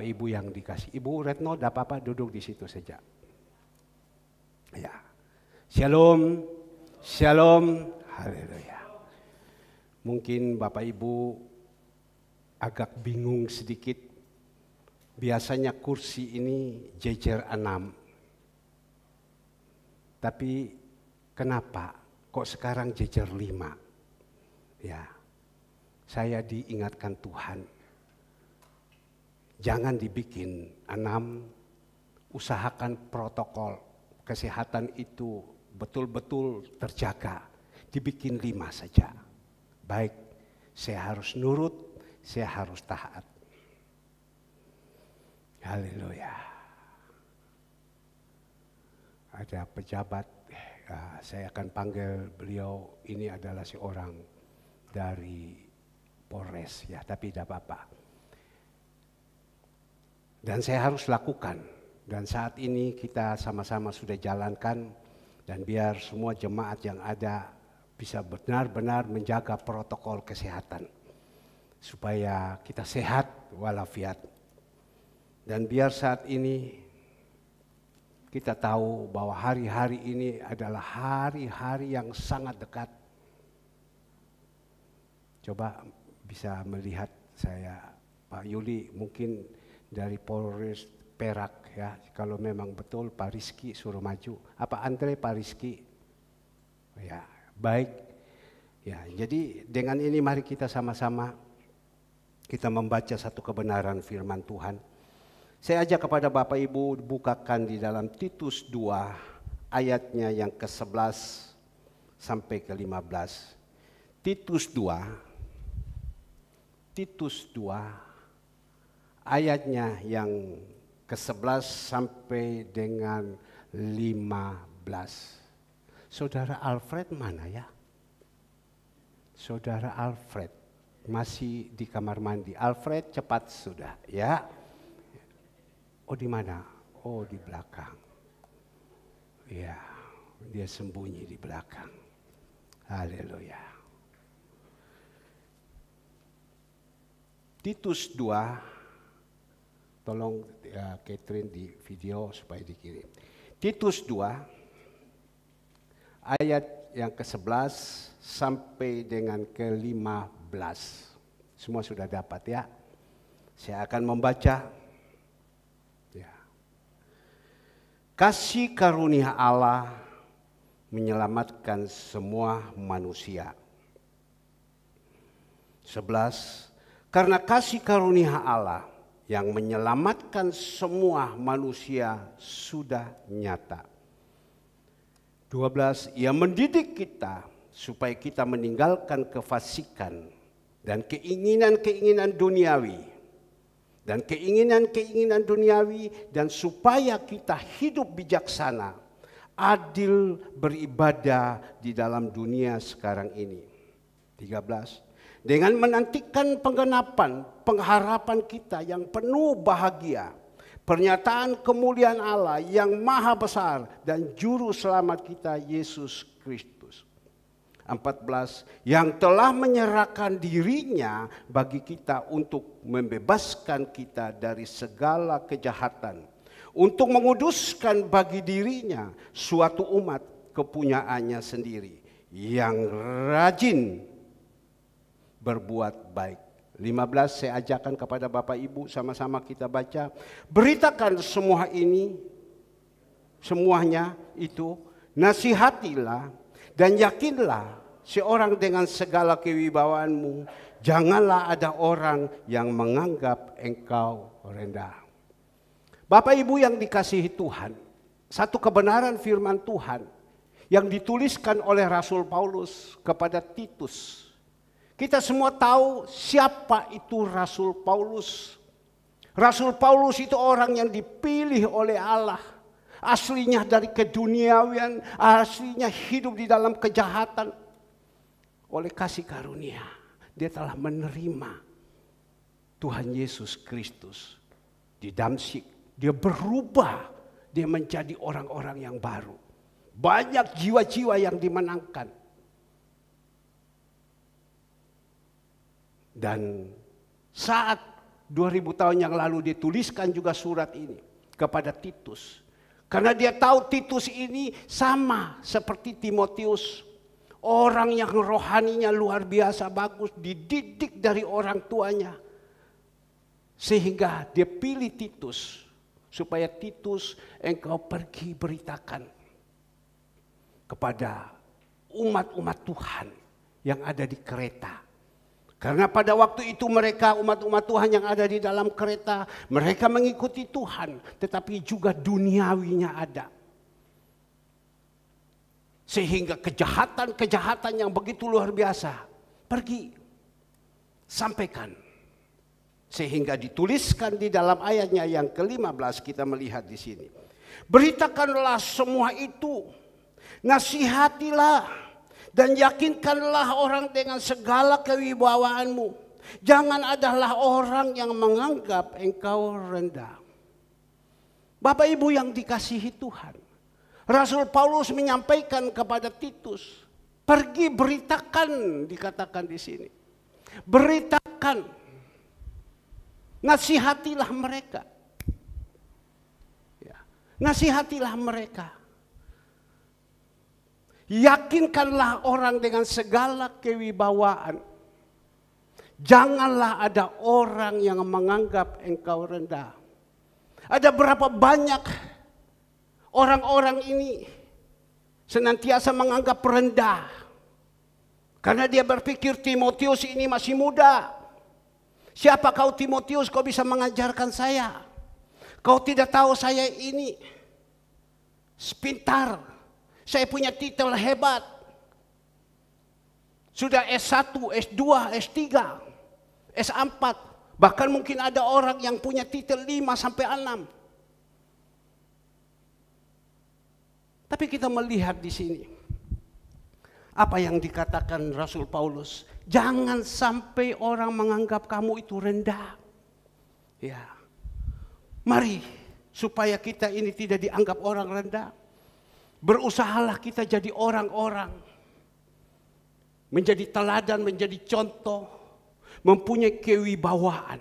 Bapak Ibu yang dikasih. Ibu Retno, tidak apa-apa, duduk di situ saja. Ya. Shalom, shalom, haleluya. Mungkin Bapak Ibu agak bingung sedikit. Biasanya kursi ini jejer 6. Tapi kenapa kok sekarang jejer 5? Ya, saya diingatkan Tuhan. Jangan dibikin 6, usahakan protokol kesehatan itu betul-betul terjaga. Dibikin 5 saja. Baik, saya harus nurut, saya harus taat. Haleluya. Ada pejabat, saya akan panggil beliau, ini adalah seorang dari Polres, ya, tapi tidak apa-apa. Dan saya harus lakukan, dan saat ini kita sama-sama sudah jalankan, dan biar semua jemaat yang ada bisa benar-benar menjaga protokol kesehatan, supaya kita sehat walafiat. Dan biar saat ini kita tahu bahwa hari-hari ini adalah hari-hari yang sangat dekat. Coba bisa melihat saya, Pak Yuli, mungkin dari Polres Perak, ya, kalau memang betul Pak Rizky suruh maju. Apa Andre Pak Rizky? Ya, baik. Ya, jadi dengan ini mari kita sama-sama kita membaca satu kebenaran firman Tuhan. Saya ajak kepada Bapak Ibu bukakan di dalam Titus 2 ayatnya yang ke-11 sampai ke-15. Titus 2 ayatnya yang ke-11 sampai dengan 15. Saudara Alfred mana ya? Saudara Alfred masih di kamar mandi. Alfred cepat sudah ya. Oh di mana? Oh di belakang. Ya, dia sembunyi di belakang. Haleluya. Titus 2, tolong ya, Catherine di video supaya dikirim. Titus 2, ayat yang ke-11 sampai dengan ke-15. Semua sudah dapat ya. Saya akan membaca. Kasih karunia Allah menyelamatkan semua manusia. 11. Karena kasih karunia Allah yang menyelamatkan semua manusia sudah nyata. 12. Ia mendidik kita supaya kita meninggalkan kefasikan dan keinginan-keinginan duniawi. Dan keinginan-keinginan duniawi, dan supaya kita hidup bijaksana, adil beribadah di dalam dunia sekarang ini. 13. Dengan menantikan penggenapan pengharapan kita yang penuh bahagia, pernyataan kemuliaan Allah yang maha besar dan juru selamat kita Yesus Kristus. 14. Yang telah menyerahkan dirinya bagi kita untuk membebaskan kita dari segala kejahatan, untuk menguduskan bagi dirinya suatu umat kepunyaannya sendiri yang rajin berbuat baik. 15. Saya ajarkan kepada Bapak Ibu, sama-sama kita baca. Beritakan semua ini, semuanya itu, nasihatilah dan yakinlah seorang dengan segala kewibawaanmu. Janganlah ada orang yang menganggap engkau rendah. Bapak Ibu yang dikasihi Tuhan, satu kebenaran firman Tuhan yang dituliskan oleh Rasul Paulus kepada Titus. Kita semua tahu siapa itu Rasul Paulus. Rasul Paulus itu orang yang dipilih oleh Allah. Aslinya dari keduniawian, aslinya hidup di dalam kejahatan. Oleh kasih karunia, dia telah menerima Tuhan Yesus Kristus di Damsyik. Dia berubah, dia menjadi orang-orang yang baru. Banyak jiwa-jiwa yang dimenangkan. Dan saat 2000 tahun yang lalu dia tuliskan juga surat ini kepada Titus. Karena dia tahu Titus ini sama seperti Timotius. Orang yang rohaninya luar biasa bagus, dididik dari orang tuanya. Sehingga dia pilih Titus. Supaya Titus engkau pergi beritakan kepada umat-umat Tuhan yang ada di Kreta. Karena pada waktu itu mereka umat-umat Tuhan yang ada di dalam kereta, mereka mengikuti Tuhan, tetapi juga duniawinya ada. Sehingga kejahatan-kejahatan yang begitu luar biasa, pergi, sampaikan. Sehingga dituliskan di dalam ayatnya yang ke-15 kita melihat di sini. Beritakanlah semua itu, nasihatilah. Dan yakinkanlah orang dengan segala kewibawaanmu. Jangan adalah orang yang menganggap engkau rendah. Bapak Ibu yang dikasihi Tuhan. Rasul Paulus menyampaikan kepada Titus. Pergi beritakan, dikatakan di sini. Beritakan. Nasihatilah mereka. Ya. Nasihatilah mereka. Yakinkanlah orang dengan segala kewibawaan. Janganlah ada orang yang menganggap engkau rendah. Ada berapa banyak orang-orang ini senantiasa menganggap rendah. Karena dia berpikir Timotius ini masih muda. Siapa kau Timotius, kau bisa mengajarkan saya. Kau tidak tahu saya ini pintar. Saya punya titel hebat. Sudah S1, S2, S3, S4. Bahkan mungkin ada orang yang punya titel 5 sampai 6. Tapi kita melihat di sini. Apa yang dikatakan Rasul Paulus. Jangan sampai orang menganggap kamu itu rendah. Ya. Mari supaya kita ini tidak dianggap orang rendah. Berusahalah kita jadi orang-orang. Menjadi teladan, menjadi contoh. Mempunyai kewibawaan.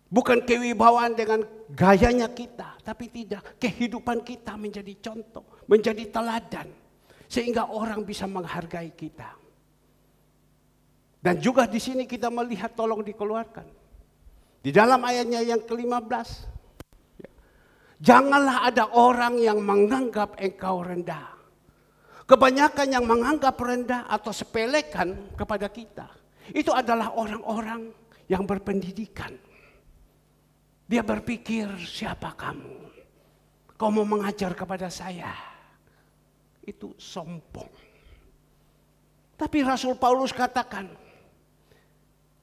Bukan kewibawaan dengan gayanya kita. Tapi tidak, kehidupan kita menjadi contoh. Menjadi teladan. Sehingga orang bisa menghargai kita. Dan juga di sini kita melihat tolong dikeluarkan. Di dalam ayatnya yang ke-15. Janganlah ada orang yang menganggap engkau rendah. Kebanyakan yang menganggap rendah atau sepelekan kepada kita. Itu adalah orang-orang yang berpendidikan. Dia berpikir, siapa kamu? Kau mau mengajar kepada saya. Itu sombong. Tapi Rasul Paulus katakan,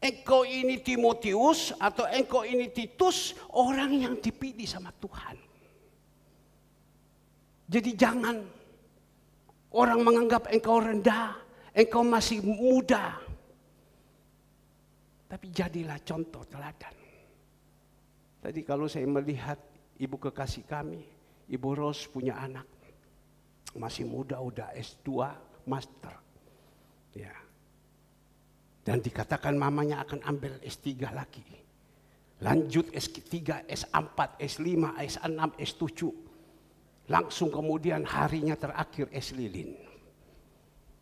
engkau ini Timotius atau engkau ini Titus, orang yang dipilih sama Tuhan. Jadi jangan orang menganggap engkau rendah, engkau masih muda. Tapi jadilah contoh teladan. Tadi kalau saya melihat ibu kekasih kami, Ibu Ros punya anak. Masih muda, udah S2, master. Ya. Dan dikatakan mamanya akan ambil S3 lagi. Lanjut S3, S4, S5, S6, S7. Langsung kemudian harinya terakhir es lilin.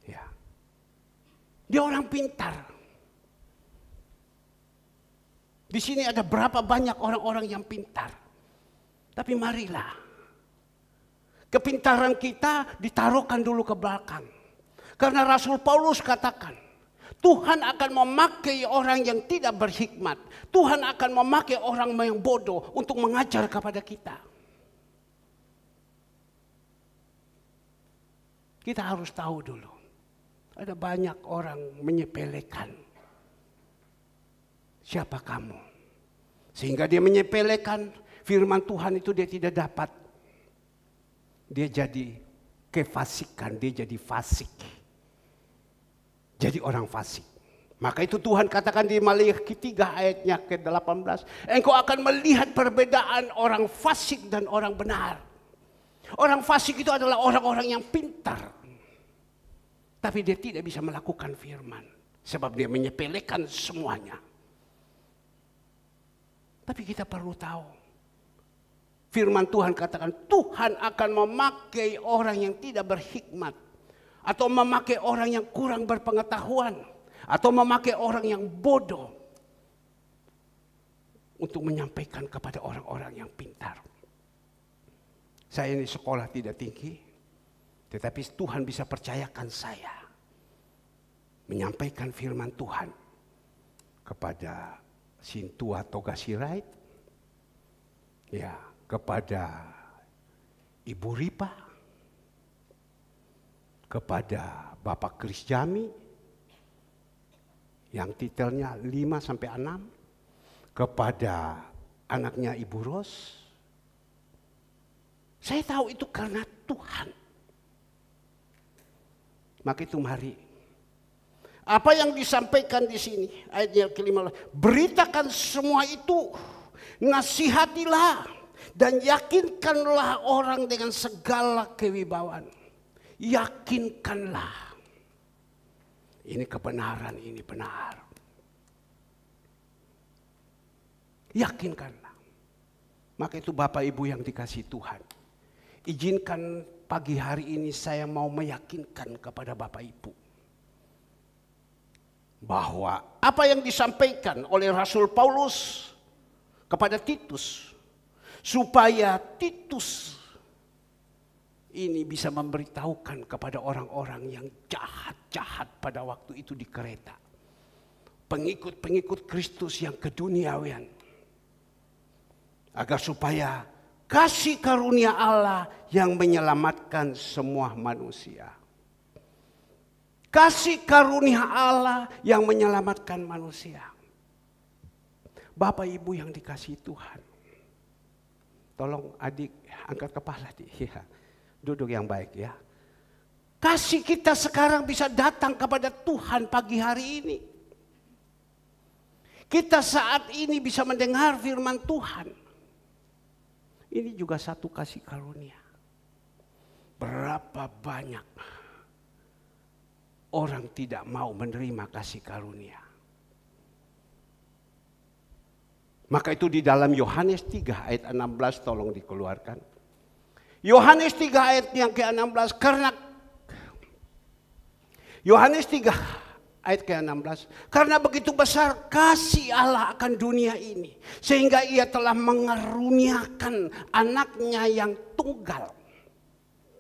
Ya. Dia orang pintar. Di sini ada berapa banyak orang-orang yang pintar. Tapi marilah. Kepintaran kita ditaruhkan dulu ke belakang. Karena Rasul Paulus katakan, Tuhan akan memakai orang yang tidak berhikmat. Tuhan akan memakai orang yang bodoh untuk mengajar kepada kita. Kita harus tahu dulu. Ada banyak orang menyepelekan. Siapa kamu? Sehingga dia menyepelekan firman Tuhan itu dia tidak dapat. Dia jadi kefasikan, dia jadi fasik. Jadi orang fasik. Maka itu Tuhan katakan di Maliaki 3 ayatnya ke-18. Engkau akan melihat perbedaan orang fasik dan orang benar. Orang fasik itu adalah orang-orang yang pintar. Tapi dia tidak bisa melakukan firman. Sebab dia menyepelekan semuanya. Tapi kita perlu tahu. Firman Tuhan katakan Tuhan akan memakai orang yang tidak berhikmat. Atau memakai orang yang kurang berpengetahuan. Atau memakai orang yang bodoh. Untuk menyampaikan kepada orang-orang yang pintar. Saya ini sekolah tidak tinggi. Tetapi Tuhan bisa percayakan saya. Menyampaikan firman Tuhan. Kepada Sintua Toga Sirait. Ya, kepada Ibu Ripa. Kepada Bapak Kris Jami. Yang titelnya 5-6. Kepada anaknya Ibu Ros. Saya tahu itu karena Tuhan. Maka itu mari. Apa yang disampaikan di sini ayat ke-15. Beritakan semua itu. Nasihatilah. Dan yakinkanlah orang dengan segala kewibawaan. Yakinkanlah. Ini kebenaran, ini benar. Yakinkanlah. Maka itu Bapak Ibu yang dikasihi Tuhan. Izinkan pagi hari ini saya mau meyakinkan kepada Bapak Ibu. Bahwa apa yang disampaikan oleh Rasul Paulus kepada Titus. Supaya Titus ini bisa memberitahukan kepada orang-orang yang jahat-jahat pada waktu itu di Kreta. Pengikut-pengikut Kristus yang keduniawian. Agar supaya kasih karunia Allah yang menyelamatkan semua manusia. Kasih karunia Allah yang menyelamatkan manusia. Bapak Ibu yang dikasihi Tuhan. Tolong adik angkat kepala. Ya, duduk yang baik ya. Kasih kita sekarang bisa datang kepada Tuhan pagi hari ini. Kita saat ini bisa mendengar firman Tuhan. Ini juga satu kasih karunia. Berapa banyak orang tidak mau menerima kasih karunia. Maka itu di dalam Yohanes 3 ayat 16 tolong dikeluarkan. Yohanes 3 ayat yang ke-16 karena Yohanes 3 ayat ke-16. Karena begitu besar kasih Allah akan dunia ini. Sehingga ia telah mengaruniakan anaknya yang tunggal.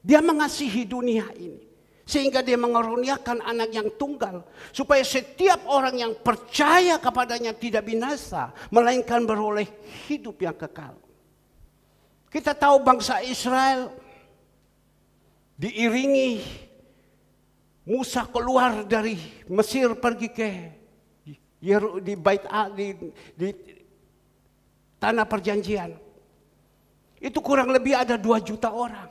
Dia mengasihi dunia ini. Sehingga dia mengaruniakan anak yang tunggal. Supaya setiap orang yang percaya kepadanya tidak binasa. Melainkan beroleh hidup yang kekal. Kita tahu bangsa Israel diiringi Musa keluar dari Mesir pergi ke di Bait di tanah perjanjian. Itu kurang lebih ada 2 juta orang.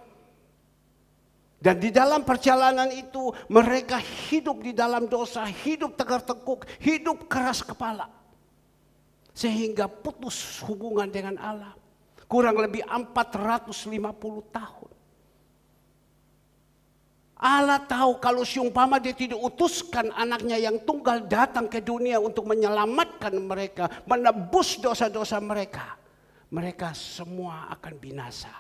Dan di dalam perjalanan itu mereka hidup di dalam dosa, hidup tegar-teguk, hidup keras kepala. Sehingga putus hubungan dengan Allah. Kurang lebih 450 tahun. Allah tahu kalau seumpama dia tidak utuskan anaknya yang tunggal datang ke dunia untuk menyelamatkan mereka, menebus dosa-dosa mereka. Mereka semua akan binasa.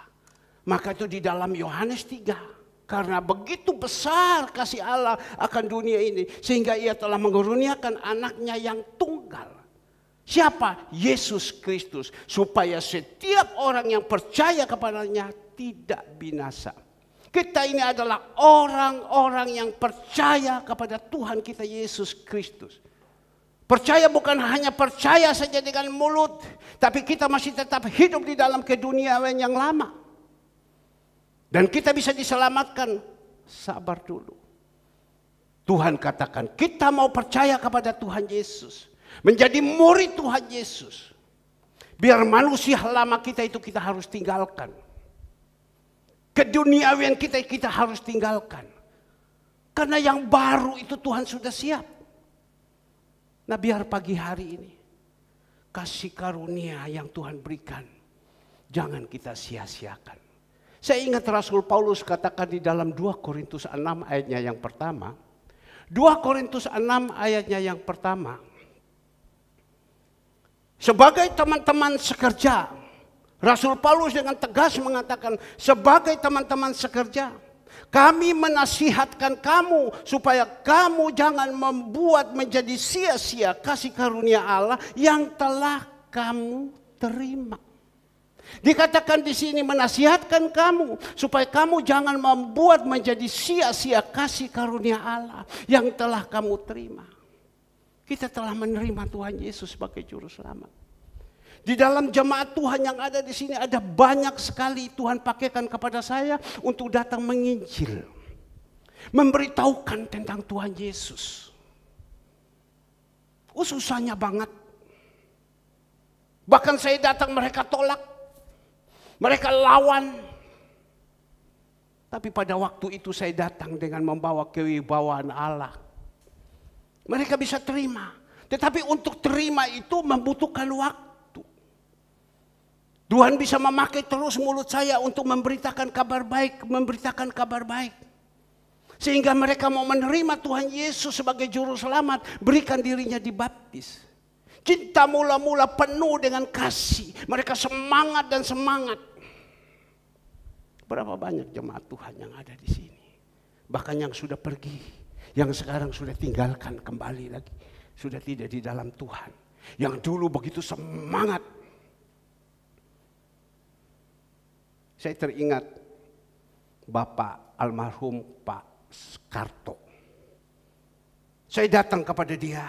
Maka itu di dalam Yohanes 3. Karena begitu besar kasih Allah akan dunia ini. Sehingga ia telah mengaruniakan anaknya yang tunggal. Siapa? Yesus Kristus. Supaya setiap orang yang percaya kepadanya tidak binasa. Kita ini adalah orang-orang yang percaya kepada Tuhan kita Yesus Kristus. Percaya bukan hanya percaya saja dengan mulut. Tapi kita masih tetap hidup di dalam keduniaan yang lama. Dan kita bisa diselamatkan. Sabar dulu. Tuhan katakan kita mau percaya kepada Tuhan Yesus. Menjadi murid Tuhan Yesus. Biar manusia lama kita itu kita harus tinggalkan. Keduniawian kita harus tinggalkan. Karena yang baru itu Tuhan sudah siap. Nah biar pagi hari ini. Kasih karunia yang Tuhan berikan. Jangan kita sia-siakan. Saya ingat Rasul Paulus katakan di dalam 2 Korintus 6 ayatnya yang pertama. 2 Korintus 6 ayatnya yang pertama. Sebagai teman-teman sekerja, Rasul Paulus dengan tegas mengatakan, sebagai teman-teman sekerja, kami menasihatkan kamu supaya kamu jangan membuat menjadi sia-sia kasih karunia Allah yang telah kamu terima. Dikatakan di sini menasihatkan kamu supaya kamu jangan membuat menjadi sia-sia kasih karunia Allah yang telah kamu terima. Kita telah menerima Tuhan Yesus sebagai juru selamat. Di dalam jemaat Tuhan yang ada di sini ada banyak sekali Tuhan pakaikan kepada saya untuk datang menginjil, memberitahukan tentang Tuhan Yesus. Susahnya banget. Bahkan saya datang mereka tolak, mereka lawan. Tapi pada waktu itu saya datang dengan membawa kewibawaan Allah. Mereka bisa terima. Tetapi untuk terima itu membutuhkan waktu. Tuhan bisa memakai terus mulut saya untuk memberitakan kabar baik, memberitakan kabar baik. Sehingga mereka mau menerima Tuhan Yesus sebagai juru selamat, berikan dirinya dibaptis. Cinta mula-mula penuh dengan kasih. Mereka semangat dan semangat. Berapa banyak jemaat Tuhan yang ada di sini. Bahkan yang sudah pergi, yang sekarang sudah tinggalkan kembali lagi. Sudah tidak di dalam Tuhan. Yang dulu begitu semangat. Saya teringat Bapak almarhum Pak Karto. Saya datang kepada dia.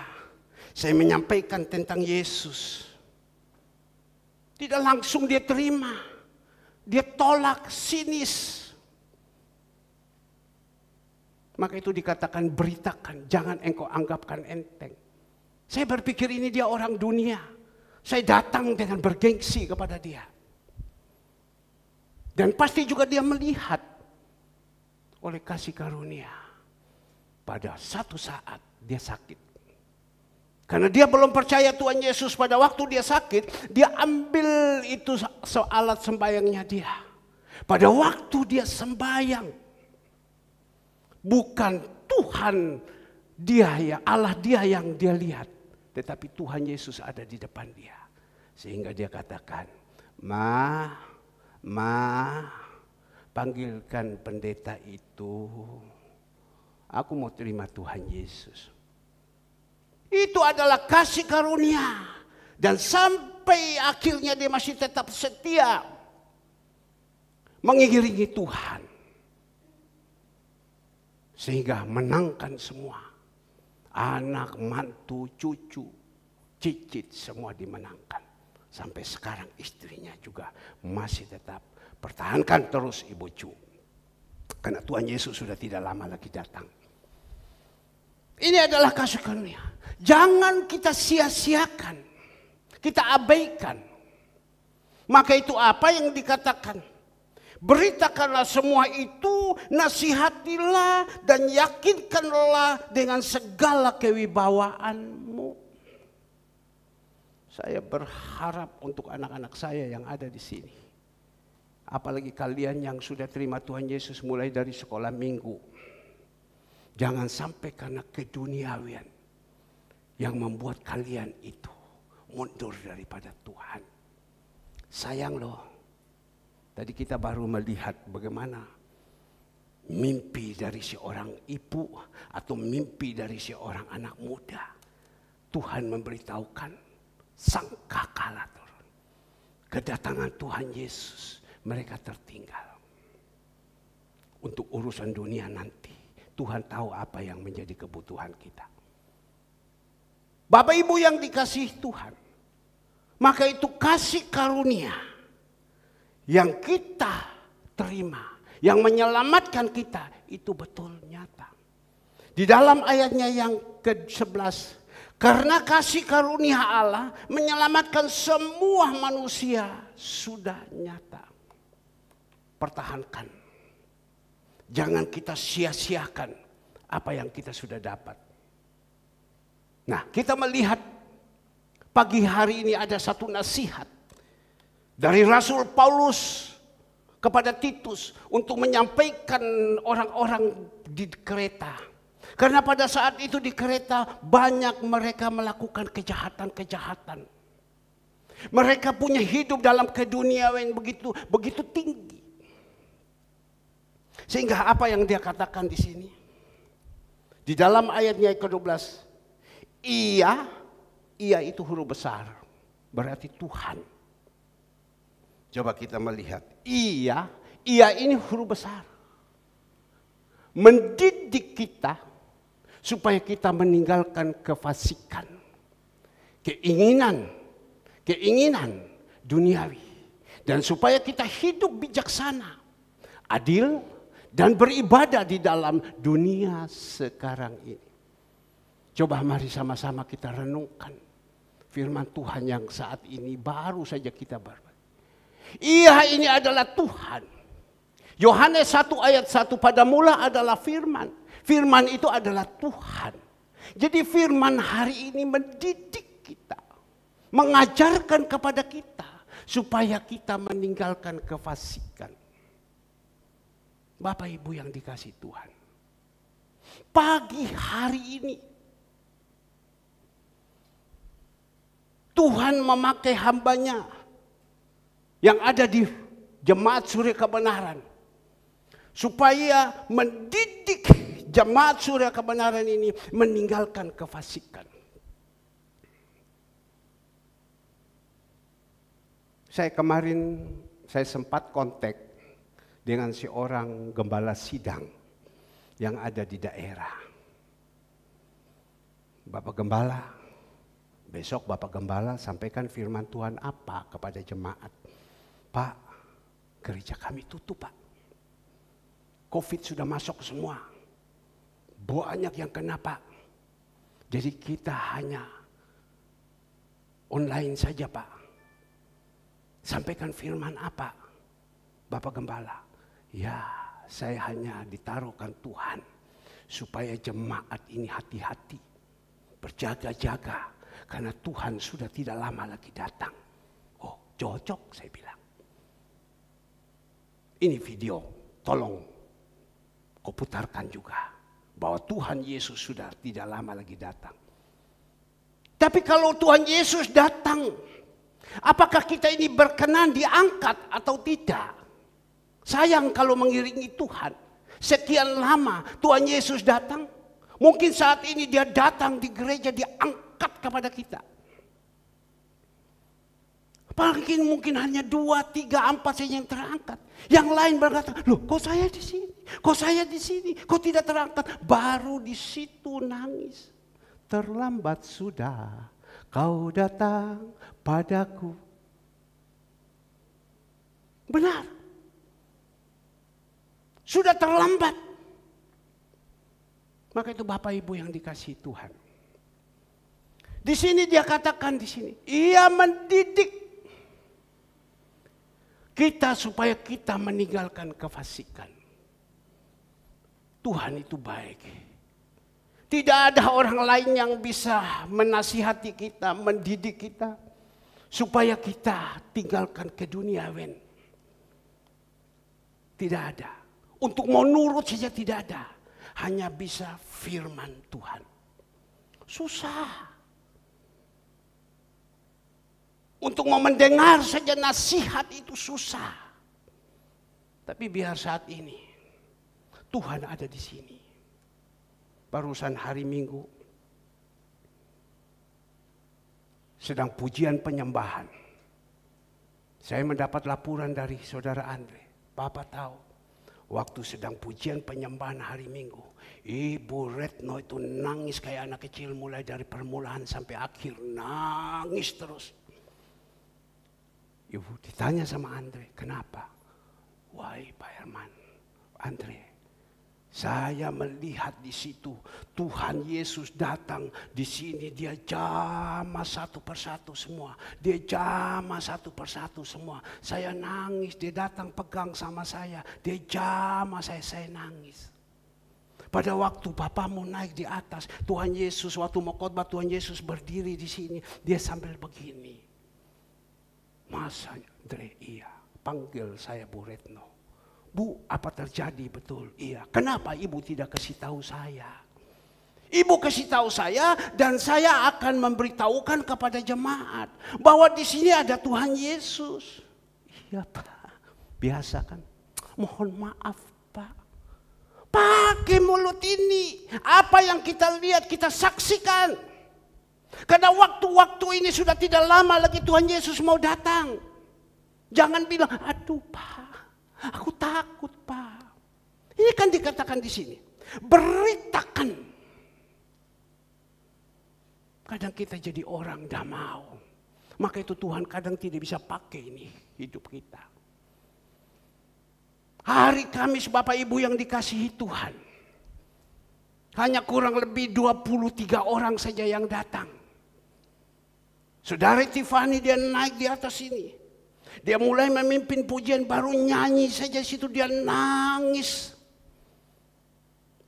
Saya menyampaikan tentang Yesus. Tidak langsung dia terima. Dia tolak, sinis. Maka itu dikatakan beritakan, jangan engkau anggapkan enteng. Saya berpikir ini dia orang dunia. Saya datang dengan bergengsi kepada dia. Dan pasti juga dia melihat oleh kasih karunia. Pada satu saat dia sakit. Karena dia belum percaya Tuhan Yesus pada waktu dia sakit. Dia ambil itu alat sembayangnya dia. Pada waktu dia sembayang. Bukan Tuhan dia ya, Allah dia yang dia lihat. Tetapi Tuhan Yesus ada di depan dia. Sehingga dia katakan, panggilkan pendeta itu. Aku mau terima Tuhan Yesus. Itu adalah kasih karunia. Dan sampai akhirnya dia masih tetap setia mengiringi Tuhan. Sehingga menangkan semua. Anak, mantu, cucu, cicit semua dimenangkan. Sampai sekarang istrinya juga masih tetap pertahankan terus Ibu Cu. Karena Tuhan Yesus sudah tidak lama lagi datang. Ini adalah kasih karunia. Jangan kita sia-siakan. Kita abaikan. Maka itu apa yang dikatakan? Beritakanlah semua itu, nasihatilah dan yakinkanlah dengan segala kewibawaanmu. Saya berharap untuk anak-anak saya yang ada di sini. Apalagi kalian yang sudah terima Tuhan Yesus mulai dari sekolah minggu. Jangan sampai karena keduniawian yang membuat kalian itu mundur daripada Tuhan. Sayang loh. Tadi kita baru melihat bagaimana mimpi dari seorang ibu atau mimpi dari seorang anak muda. Tuhan memberitahukan sangkakala turun. Kedatangan Tuhan Yesus, mereka tertinggal. Untuk urusan dunia nanti, Tuhan tahu apa yang menjadi kebutuhan kita. Bapak Ibu yang dikasihi Tuhan, maka itu kasih karunia yang kita terima, yang menyelamatkan kita, itu betul nyata. Di dalam ayatnya yang ke-11, karena kasih karunia Allah menyelamatkan semua manusia sudah nyata. Pertahankan. Jangan kita sia-siakan apa yang kita sudah dapat. Nah, kita melihat pagi hari ini ada satu nasihat dari Rasul Paulus kepada Titus untuk menyampaikan orang-orang di Kreta. Karena pada saat itu di Kreta banyak mereka melakukan kejahatan-kejahatan. Mereka punya hidup dalam keduniawian begitu tinggi. Sehingga apa yang dia katakan di sini? Di dalam ayatnya ke-12, ia itu huruf besar, berarti Tuhan. Coba kita melihat, ia ini huruf besar. Mendidik kita supaya kita meninggalkan kefasikan, keinginan duniawi, dan supaya kita hidup bijaksana, adil, dan beribadah di dalam dunia sekarang ini. Coba mari sama-sama kita renungkan firman Tuhan yang saat ini baru saja kita baca. Ia ini adalah Tuhan. Yohanes 1 ayat 1, pada mula adalah firman. Firman itu adalah Tuhan. Jadi firman hari ini mendidik kita, mengajarkan kepada kita supaya kita meninggalkan kefasikan. Bapak Ibu yang dikasihi Tuhan, pagi hari ini Tuhan memakai hambanya yang ada di Jemaat Surya Kebenaran supaya mendidik Jemaat Surya Kebenaran ini meninggalkan kefasikan. Saya sempat kontak dengan seorang gembala sidang yang ada di daerah. Bapak Gembala, besok Bapak Gembala sampaikan firman Tuhan apa kepada jemaat? Pak, gereja kami tutup Pak. Covid sudah masuk semua. Banyak yang kena Pak. Jadi kita hanya online saja Pak. Sampaikan firman apa? Bapak Gembala. Ya, saya hanya ditaruhkan Tuhan supaya jemaat ini hati-hati, berjaga-jaga, karena Tuhan sudah tidak lama lagi datang. Oh, cocok saya bilang. Ini video, tolong kau putarkan juga, bahwa Tuhan Yesus sudah tidak lama lagi datang. Tapi kalau Tuhan Yesus datang, apakah kita ini berkenan diangkat atau tidak? Sayang kalau mengiringi Tuhan. Sekian lama Tuhan Yesus datang. Mungkin saat ini dia datang di gereja, diangkat kepada kita. Mungkin hanya 2, 3, 4 saja yang terangkat. Yang lain berkata, loh kok saya di sini? Kok saya di sini? Kok tidak terangkat? Baru di situ nangis. Terlambat sudah kau datang padaku. Benar. Sudah terlambat. Maka itu Bapak Ibu yang dikasihi Tuhan. Di sini dia katakan di sini, ia mendidik kita supaya kita meninggalkan kefasikan. Tuhan itu baik. Tidak ada orang lain yang bisa menasihati kita, mendidik kita supaya kita tinggalkan keduniawian. Tidak ada. Untuk mau nurut saja tidak ada. Hanya bisa firman Tuhan. Susah. Untuk mau mendengar saja nasihat itu susah. Tapi biar saat ini Tuhan ada di sini. Barusan hari Minggu sedang pujian penyembahan. Saya mendapat laporan dari saudara Andre. Bapak tahu, waktu sedang pujian penyembahan hari Minggu, Ibu Retno itu nangis kayak anak kecil mulai dari permulaan sampai akhir, nangis terus. Ibu ditanya sama Andre, kenapa? Wahai Pak Herman, Andre, saya melihat di situ Tuhan Yesus datang di sini, dia jamah satu persatu semua, dia jamah satu persatu semua. Saya nangis, dia datang pegang sama saya, dia jamah saya nangis. Pada waktu Bapamu naik di atas, Tuhan Yesus waktu mau khotbah, Tuhan Yesus berdiri di sini, dia sambil begini. Mas Andre, iya, panggil saya Bu Retno. Bu, apa terjadi betul? Iya. Kenapa ibu tidak kasih tahu saya? Ibu kasih tahu saya dan saya akan memberitahukan kepada jemaat bahwa di sini ada Tuhan Yesus. Iya Pak, biasa kan? Mohon maaf Pak. Pakai mulut ini, apa yang kita lihat kita saksikan. Karena waktu-waktu ini sudah tidak lama lagi Tuhan Yesus mau datang. Jangan bilang, aduh Pak, aku takut Pak. Ini kan dikatakan di sini, beritakan. Kadang kita jadi orang dah mau. Maka itu Tuhan kadang tidak bisa pakai ini hidup kita. Hari Kamis Bapak Ibu yang dikasihi Tuhan. Hanya kurang lebih 23 orang saja yang datang. Saudara Tiffany dia naik di atas ini. Dia mulai memimpin pujian, baru nyanyi saja situ dia nangis.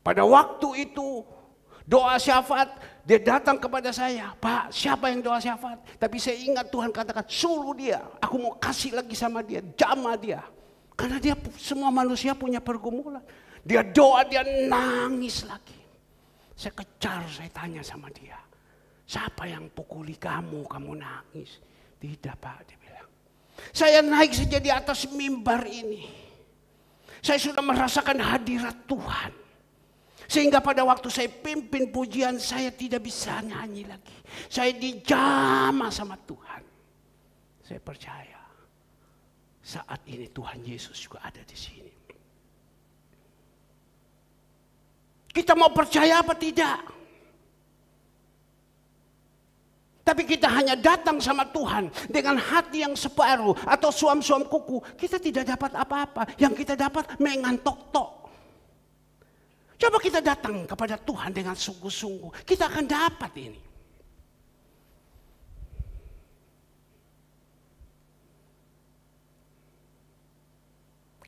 Pada waktu itu doa syafaat, dia datang kepada saya, Pak siapa yang doa syafaat? Tapi saya ingat Tuhan katakan suruh dia, aku mau kasih lagi sama dia, jamah dia. Karena dia semua manusia punya pergumulan. Dia doa, dia nangis lagi. Saya kejar, saya tanya sama dia, siapa yang pukuli kamu nangis? Tidak Pak, dia bilang. Saya naik saja di atas mimbar ini. Saya sudah merasakan hadirat Tuhan. Sehingga pada waktu saya pimpin pujian, saya tidak bisa nyanyi lagi. Saya dijamah sama Tuhan. Saya percaya saat ini Tuhan Yesus juga ada di sini. Kita mau percaya apa tidak? Tapi kita hanya datang sama Tuhan dengan hati yang separuh atau suam-suam kuku. Kita tidak dapat apa-apa. Yang kita dapat mengantok-tok. Coba kita datang kepada Tuhan dengan sungguh-sungguh. Kita akan dapat ini.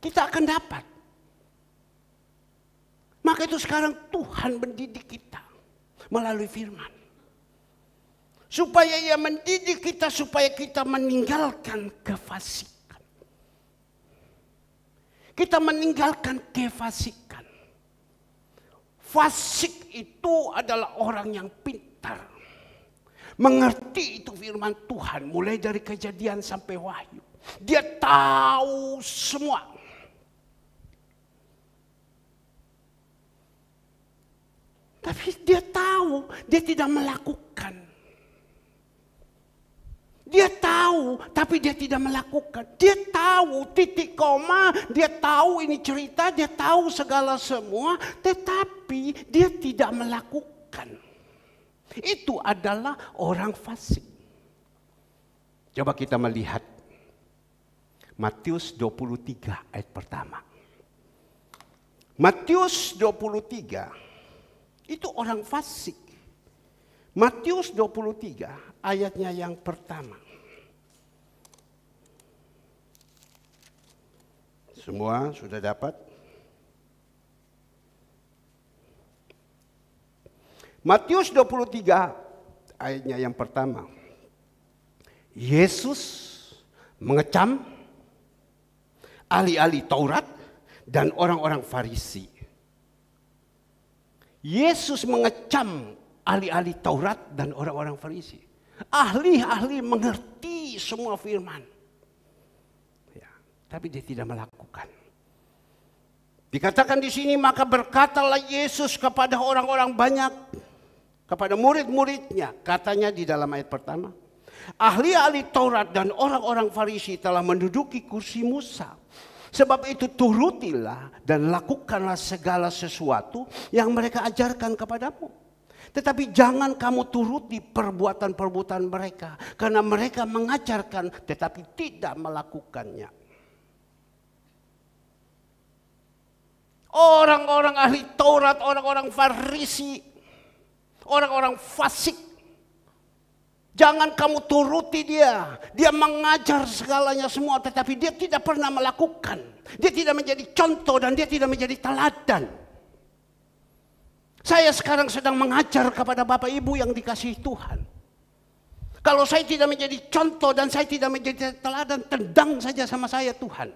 Kita akan dapat. Maka itu sekarang Tuhan mendidik kita melalui firman. Supaya Ia mendidik kita supaya kita meninggalkan kefasikan. Kita meninggalkan kefasikan. Fasik itu adalah orang yang pintar. Mengerti itu firman Tuhan mulai dari Kejadian sampai Wahyu. Dia tahu semua. Tapi dia tahu, dia tidak melakukan. Dia tahu, tapi dia tidak melakukan. Dia tahu titik koma, dia tahu ini cerita, dia tahu segala semua, tetapi dia tidak melakukan. Itu adalah orang fasik. Coba kita melihat Matius 23 ayat pertama. Matius 23 itu orang fasik. Matius 23 ayatnya yang pertama. Semua sudah dapat? Matius 23 ayatnya yang pertama. Yesus mengecam ahli-ahli Taurat dan orang-orang Farisi. Yesus mengecam ahli-ahli Taurat dan orang-orang Farisi. Ahli-ahli mengerti semua firman. Ya, tapi dia tidak melakukan. Dikatakan di sini, maka berkatalah Yesus kepada orang-orang banyak, kepada murid-muridnya. Katanya di dalam ayat pertama, ahli-ahli Taurat dan orang-orang Farisi telah menduduki kursi Musa. Sebab itu turutilah dan lakukanlah segala sesuatu yang mereka ajarkan kepadamu. Tetapi jangan kamu turuti perbuatan-perbuatan mereka. Karena mereka mengajarkan tetapi tidak melakukannya. Orang-orang ahli Taurat, orang-orang Farisi, orang-orang fasik. Jangan kamu turuti dia. Dia mengajar segalanya semua tetapi dia tidak pernah melakukan. Dia tidak menjadi contoh dan dia tidak menjadi teladan. Saya sekarang sedang mengajar kepada Bapak Ibu yang dikasihi Tuhan. Kalau saya tidak menjadi contoh dan saya tidak menjadi teladan, tendang saja sama saya Tuhan.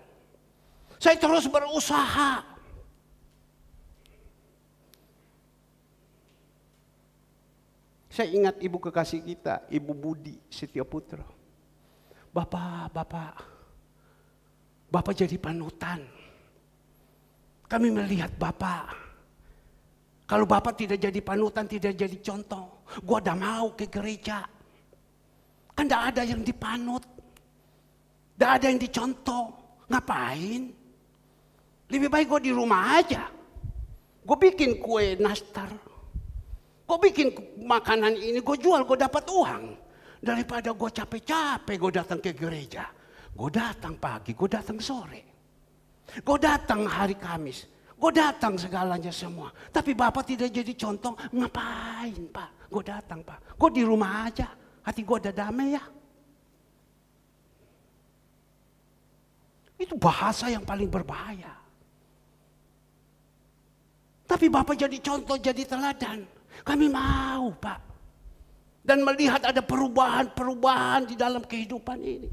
Saya terus berusaha. 1 Saya ingat ibu kekasih kita, Ibu Budi Setiaputra. Bapak jadi panutan. Kami melihat Bapak. Kalau Bapak tidak jadi panutan, tidak jadi contoh, gua udah mau ke gereja. Kan tidak ada yang dipanut. Tidak ada yang dicontoh. Ngapain? Lebih baik gue di rumah aja. Gue bikin kue nastar. Gue bikin makanan ini, gue jual, gue dapat uang. Daripada gue capek-capek gue datang ke gereja. Gue datang pagi, gue datang sore. Gue datang hari Kamis. Gue datang segalanya semua. Tapi Bapak tidak jadi contoh. Ngapain Pak? Gue datang Pak. Gue di rumah aja. Hati gue udah damai ya. Itu bahasa yang paling berbahaya. Tapi Bapak jadi contoh, jadi teladan. Kami mau Pak. Dan melihat ada perubahan-perubahan di dalam kehidupan ini.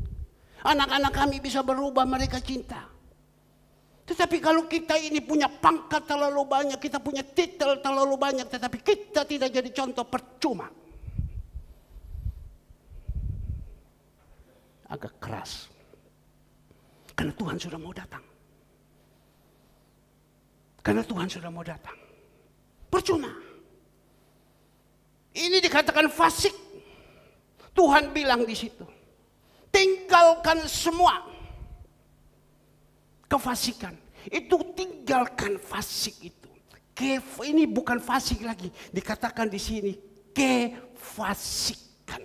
Anak-anak kami bisa berubah, mereka cinta. Tetapi kalau kita ini punya pangkat terlalu banyak, kita punya titel terlalu banyak, tetapi kita tidak jadi contoh, percuma. Agak keras. Karena Tuhan sudah mau datang. Karena Tuhan sudah mau datang. Percuma. Ini dikatakan fasik. Tuhan bilang di situ. Tinggalkan semua kefasikan. Itu tinggalkan fasik itu. Ini bukan fasik lagi. Dikatakan di sini kefasikan.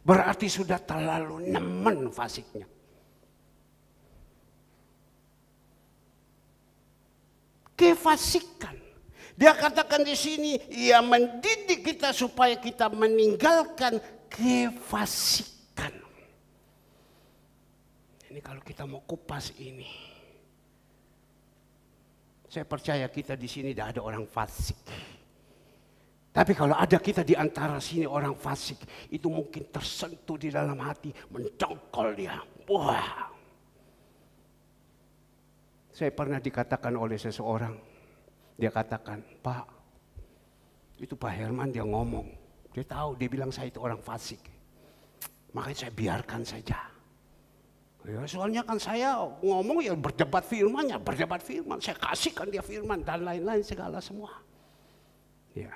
Berarti sudah terlalu nemen fasiknya. Kefasikan. Dia katakan di sini, ia mendidik kita supaya kita meninggalkan kefasikan. Ini kalau kita mau kupas ini, saya percaya kita di sini tidak ada orang fasik. Tapi kalau ada kita di antara sini orang fasik, itu mungkin tersentuh di dalam hati, mendongkol dia. Wah. Saya pernah dikatakan oleh seseorang, dia katakan, Pak, itu Pak Herman dia ngomong. Dia tahu, dia bilang saya itu orang fasik. Makanya saya biarkan saja. Ya, soalnya kan saya ngomong ya berdebat firman. Saya kasihkan dia firman dan lain-lain segala semua. Ya.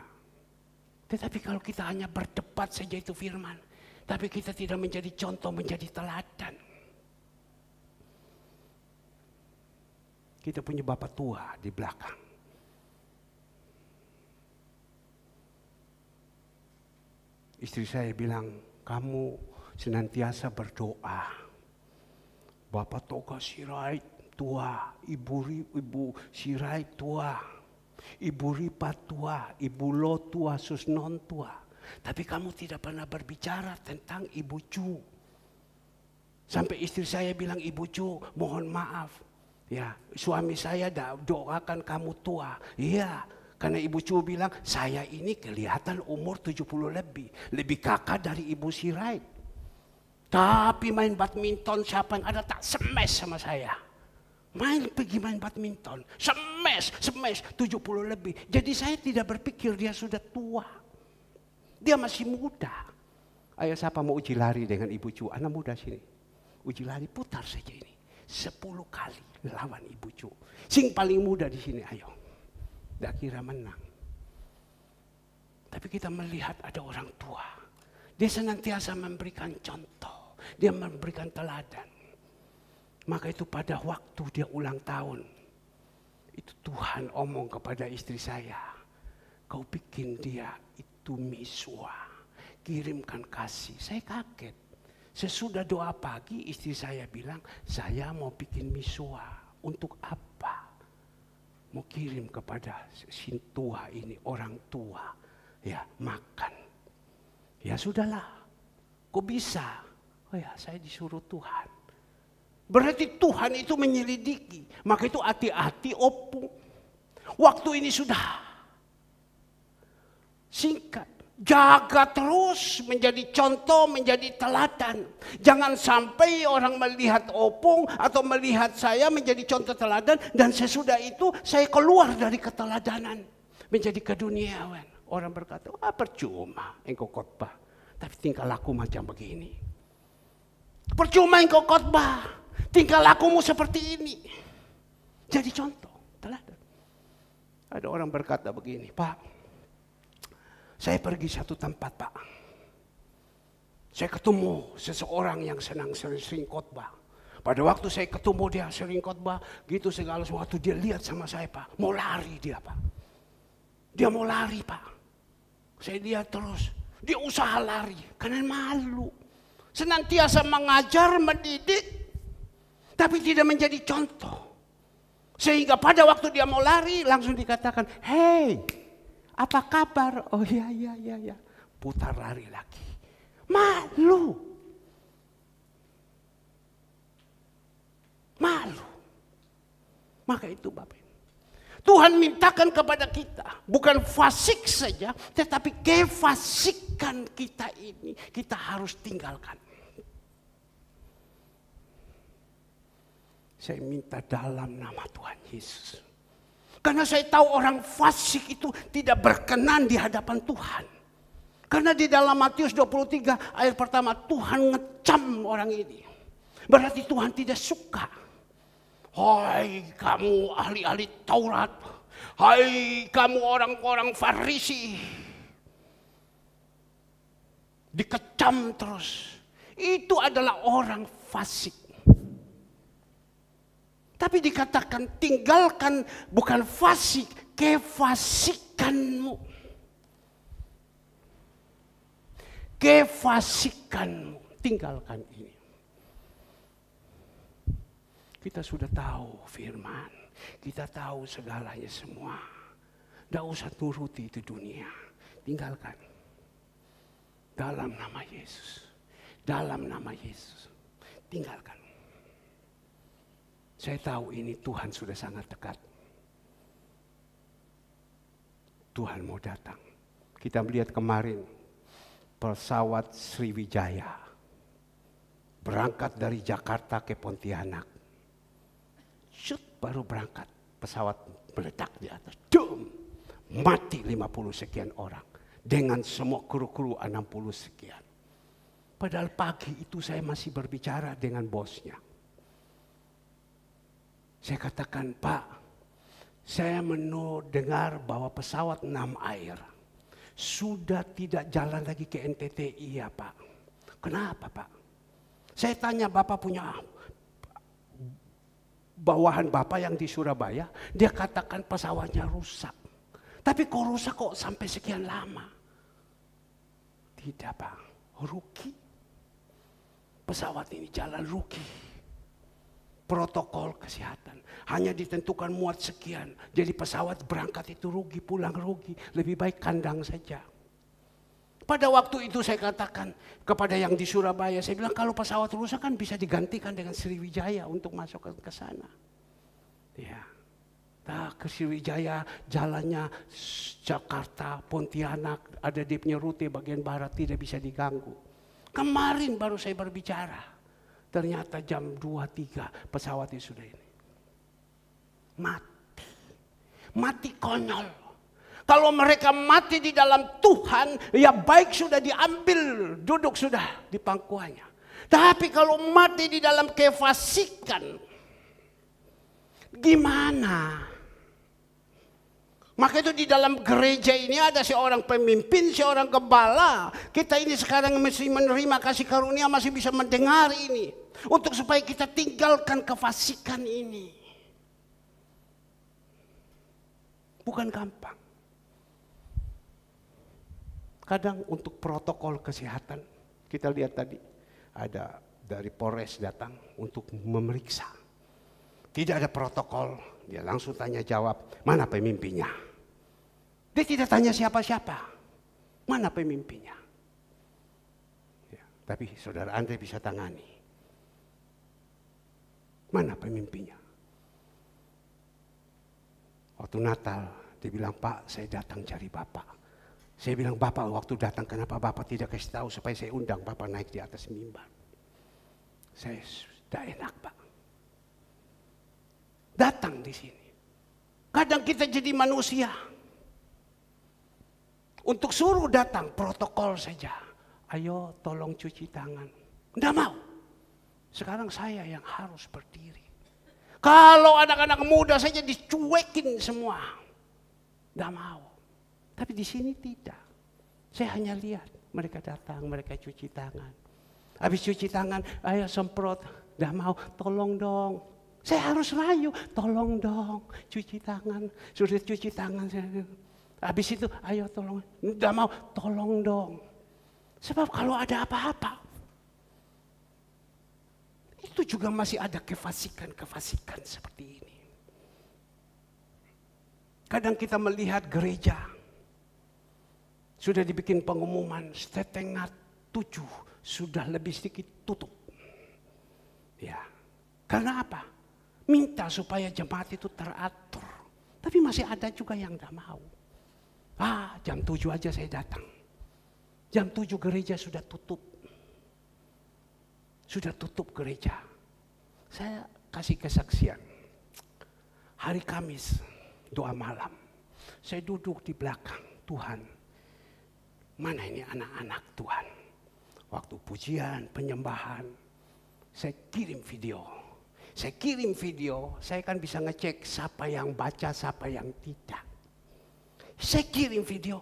Tetapi kalau kita hanya berdebat saja itu firman. Tapi kita tidak menjadi contoh, menjadi teladan. Kita punya bapak tua di belakang. Istri saya bilang, kamu senantiasa berdoa. Bapak Toga Sirait tua, Ibu Sirait tua, Ibu Ripa tua, Ibu Lo tua, Susnon tua. Tapi kamu tidak pernah berbicara tentang Ibu Cu. Sampai istri saya bilang, Ibu Cu, mohon maaf. Ya, suami saya doakan kamu tua. Iya, karena Ibu Cu bilang, saya ini kelihatan umur 70 lebih. Lebih kakak dari Ibu Sirait. Tapi main badminton, siapa yang ada tak smash sama saya. Pergi main badminton. Smash, 70 lebih. Jadi saya tidak berpikir dia sudah tua. Dia masih muda. Ayo siapa mau uji lari dengan Ibu Cu? Anak muda sini. Uji lari putar saja ini. 10 kali lawan Ibu Cu. Sing paling muda di sini, ayo. Tidak kira menang. Tapi kita melihat ada orang tua. Dia senantiasa memberikan contoh. Dia memberikan teladan. Maka itu pada waktu dia ulang tahun. Itu Tuhan omong kepada istri saya. Kau bikin dia itu miswa. Kirimkan kasih. Saya kaget. Sesudah doa pagi istri saya bilang, saya mau bikin miswa. Untuk apa? Mau kirim kepada si tua ini, orang tua. Ya, makan. Ya sudahlah. Kok bisa? Oh ya, saya disuruh Tuhan. Berarti Tuhan itu menyelidiki. Maka itu hati-hati opung. Waktu ini sudah singkat. Jaga terus menjadi contoh, menjadi teladan. Jangan sampai orang melihat opung atau melihat saya menjadi contoh teladan. Dan sesudah itu saya keluar dari keteladanan. Menjadi keduniawan. Orang berkata, percuma engkau khotbah, tapi tingkah laku macam begini. Percuma engkau khotbah, tingkah lakumu seperti ini. Jadi contoh, teladan. Ada orang berkata begini, Pak, saya pergi satu tempat, Pak. Saya ketemu seseorang yang sering khotbah. Pada waktu saya ketemu dia sering khotbah, gitu segala sesuatu, dia lihat sama saya, Pak. Mau lari dia, Pak. Dia mau lari, Pak. Saya lihat terus, dia usaha lari, karena malu. Senantiasa mengajar, mendidik, tapi tidak menjadi contoh. Sehingga pada waktu dia mau lari, langsung dikatakan, "Hei, apa kabar?" "Oh ya. Putar lari lagi. Malu. Maka itu Bapak, Tuhan mintakan kepada kita, bukan fasik saja, tetapi kefasikan kita ini, kita harus tinggalkan. Saya minta dalam nama Tuhan Yesus. Karena saya tahu orang fasik itu tidak berkenan di hadapan Tuhan. Karena di dalam Matius 23 ayat pertama, Tuhan ngecam orang ini. Berarti Tuhan tidak suka. Hai kamu ahli-ahli Taurat. Hai kamu orang-orang Farisi. Dikecam terus. Itu adalah orang fasik. Tapi dikatakan tinggalkan, bukan fasik, kefasikanmu. Kefasikanmu, tinggalkan ini. Kita sudah tahu firman, kita tahu segalanya semua. Tidak usah turuti itu dunia, tinggalkan. Dalam nama Yesus, dalam nama Yesus, tinggalkan. Saya tahu ini Tuhan sudah sangat dekat. Tuhan mau datang. Kita melihat kemarin pesawat Sriwijaya berangkat dari Jakarta ke Pontianak. Shoot, baru berangkat, pesawat meledak di atas. Dum, mati 50 sekian orang. Dengan semua kru-kru 60 sekian. Padahal pagi itu saya masih berbicara dengan bosnya. Saya katakan, Pak, saya mendengar bahwa pesawat Nam Air sudah tidak jalan lagi ke NTT. Iya, Pak. Kenapa, Pak? Saya tanya, Bapak punya bawahan Bapak yang di Surabaya, dia katakan pesawatnya rusak. Tapi kok rusak kok sampai sekian lama? Tidak, Pak. Rugi. Pesawat ini jalan rugi. Protokol kesehatan hanya ditentukan muat sekian. Jadi pesawat berangkat itu rugi, pulang rugi. Lebih baik kandang saja. Pada waktu itu saya katakan kepada yang di Surabaya, saya bilang kalau pesawat rusak kan bisa digantikan dengan Sriwijaya untuk masuk ke sana. Ya. Nah, ke Sriwijaya jalannya Jakarta, Pontianak, ada dia punya rute bagian barat, tidak bisa diganggu. Kemarin baru saya berbicara. Ternyata jam 2-3 pesawat itu sudah ini. Mati. Mati konyol. Kalau mereka mati di dalam Tuhan, ya baik sudah diambil, duduk sudah di pangkuannya. Tapi kalau mati di dalam kefasikan, gimana? Maka itu di dalam gereja ini ada seorang pemimpin, seorang gembala. Kita ini sekarang mesti menerima kasih karunia, masih bisa mendengar ini. Untuk supaya kita tinggalkan kefasikan ini. Bukan gampang. Kadang untuk protokol kesehatan, kita lihat tadi ada dari Polres datang untuk memeriksa. Tidak ada protokol, dia langsung tanya jawab, mana pemimpinnya? Dia tidak tanya siapa-siapa, mana pemimpinnya? Ya, tapi saudara Andre bisa tangani. Mana pemimpinnya? Waktu Natal, dia bilang, Pak, saya datang cari Bapak. Saya bilang, Bapak waktu datang kenapa Bapak tidak kasih tahu supaya saya undang Bapak naik di atas mimbar. Saya sudah enak, Pak. Datang di sini. Kadang kita jadi manusia. Untuk suruh datang protokol saja. Ayo tolong cuci tangan. Tidak mau. Sekarang saya yang harus berdiri. Kalau anak-anak muda saja dicuekin semua. Tidak mau. Tapi di sini tidak. Saya hanya lihat mereka datang, mereka cuci tangan. Habis cuci tangan, ayo semprot. Tidak mau, tolong dong. Saya harus rayu, tolong dong, cuci tangan. Sudah cuci tangan. Habis itu, ayo tolong. Tidak mau, tolong dong. Sebab kalau ada apa-apa, itu juga masih ada kefasikan seperti ini. Kadang kita melihat gereja, sudah dibikin pengumuman 6:30 sudah lebih sedikit tutup. Ya, karena apa? Minta supaya jemaat itu teratur. Tapi masih ada juga yang tidak mau. Jam 7 aja saya datang. Jam 7 gereja sudah tutup. Sudah tutup gereja. Saya kasih kesaksian. Hari Kamis, doa malam. Saya duduk di belakang. Tuhan, mana ini anak-anak Tuhan? Waktu pujian, penyembahan, saya kirim video. Saya kan bisa ngecek siapa yang baca, siapa yang tidak. Saya kirim video,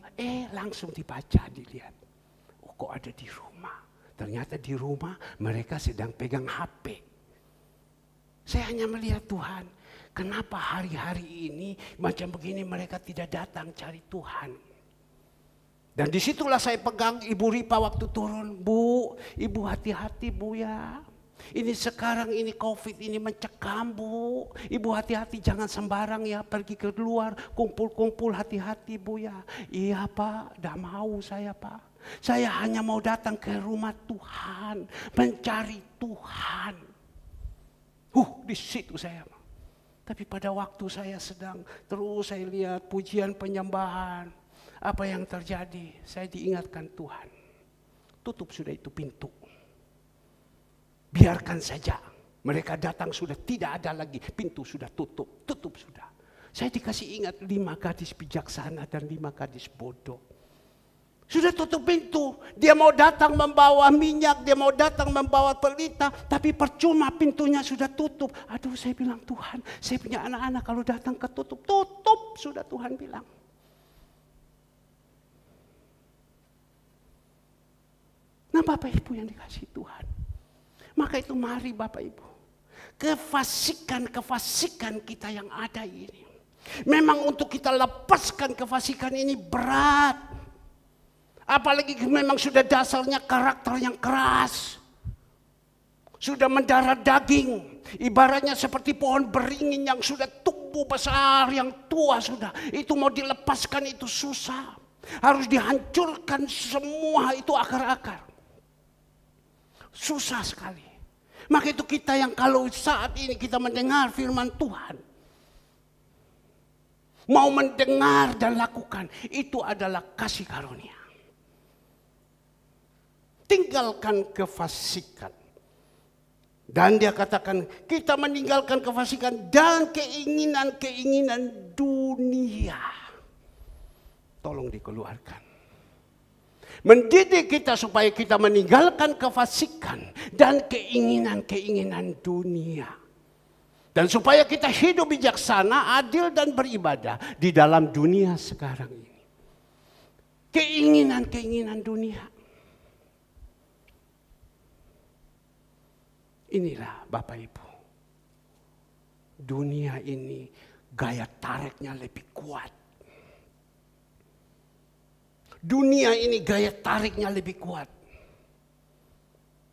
langsung dibaca, dilihat. Oh, kok ada di rumah? Ternyata di rumah mereka sedang pegang HP. Saya hanya melihat Tuhan, kenapa hari-hari ini macam begini mereka tidak datang cari Tuhan. Dan disitulah saya pegang Ibu Ripa waktu turun. Bu, Ibu hati-hati Bu ya. Ini sekarang ini COVID ini mencekam Bu. Ibu hati-hati jangan sembarang ya pergi ke luar. Kumpul-kumpul hati-hati Bu ya. Iya Pak, tidak mau saya Pak. Saya hanya mau datang ke rumah Tuhan. Mencari Tuhan. Di situ saya. Tapi pada waktu saya sedang terus saya lihat pujian penyembahan. Apa yang terjadi? Saya diingatkan Tuhan. Tutup sudah itu pintu. Biarkan saja. Mereka datang sudah tidak ada lagi. Pintu sudah tutup. Tutup sudah. Saya dikasih ingat 5 gadis bijaksana dan 5 gadis bodoh. Sudah tutup pintu. Dia mau datang membawa minyak. Dia mau datang membawa pelita. Tapi percuma pintunya sudah tutup. Aduh saya bilang Tuhan. Saya punya anak-anak kalau datang ketutup. Tutup sudah Tuhan bilang. Nah Bapak Ibu yang dikasih Tuhan. Maka itu mari Bapak Ibu. Kefasikan kita yang ada ini. Memang untuk kita lepaskan kefasikan ini berat. Apalagi memang sudah dasarnya karakter yang keras. Sudah mendarah daging. Ibaratnya seperti pohon beringin yang sudah tumbuh besar, yang tua sudah. Itu mau dilepaskan itu susah. Harus dihancurkan semua itu akar-akar. Susah sekali. Maka itu kita yang kalau saat ini kita mendengar firman Tuhan. Mau mendengar dan lakukan. Itu adalah kasih karunia. Tinggalkan kefasikan. Dan dia katakan kita meninggalkan kefasikan dan keinginan-keinginan dunia. Tolong dikeluarkan. Mendidik kita supaya kita meninggalkan kefasikan dan keinginan-keinginan dunia. Dan supaya kita hidup bijaksana, adil dan beribadah di dalam dunia sekarang ini. Keinginan-keinginan dunia. Inilah Bapak Ibu. Dunia ini gaya tariknya lebih kuat. Dunia ini gaya tariknya lebih kuat.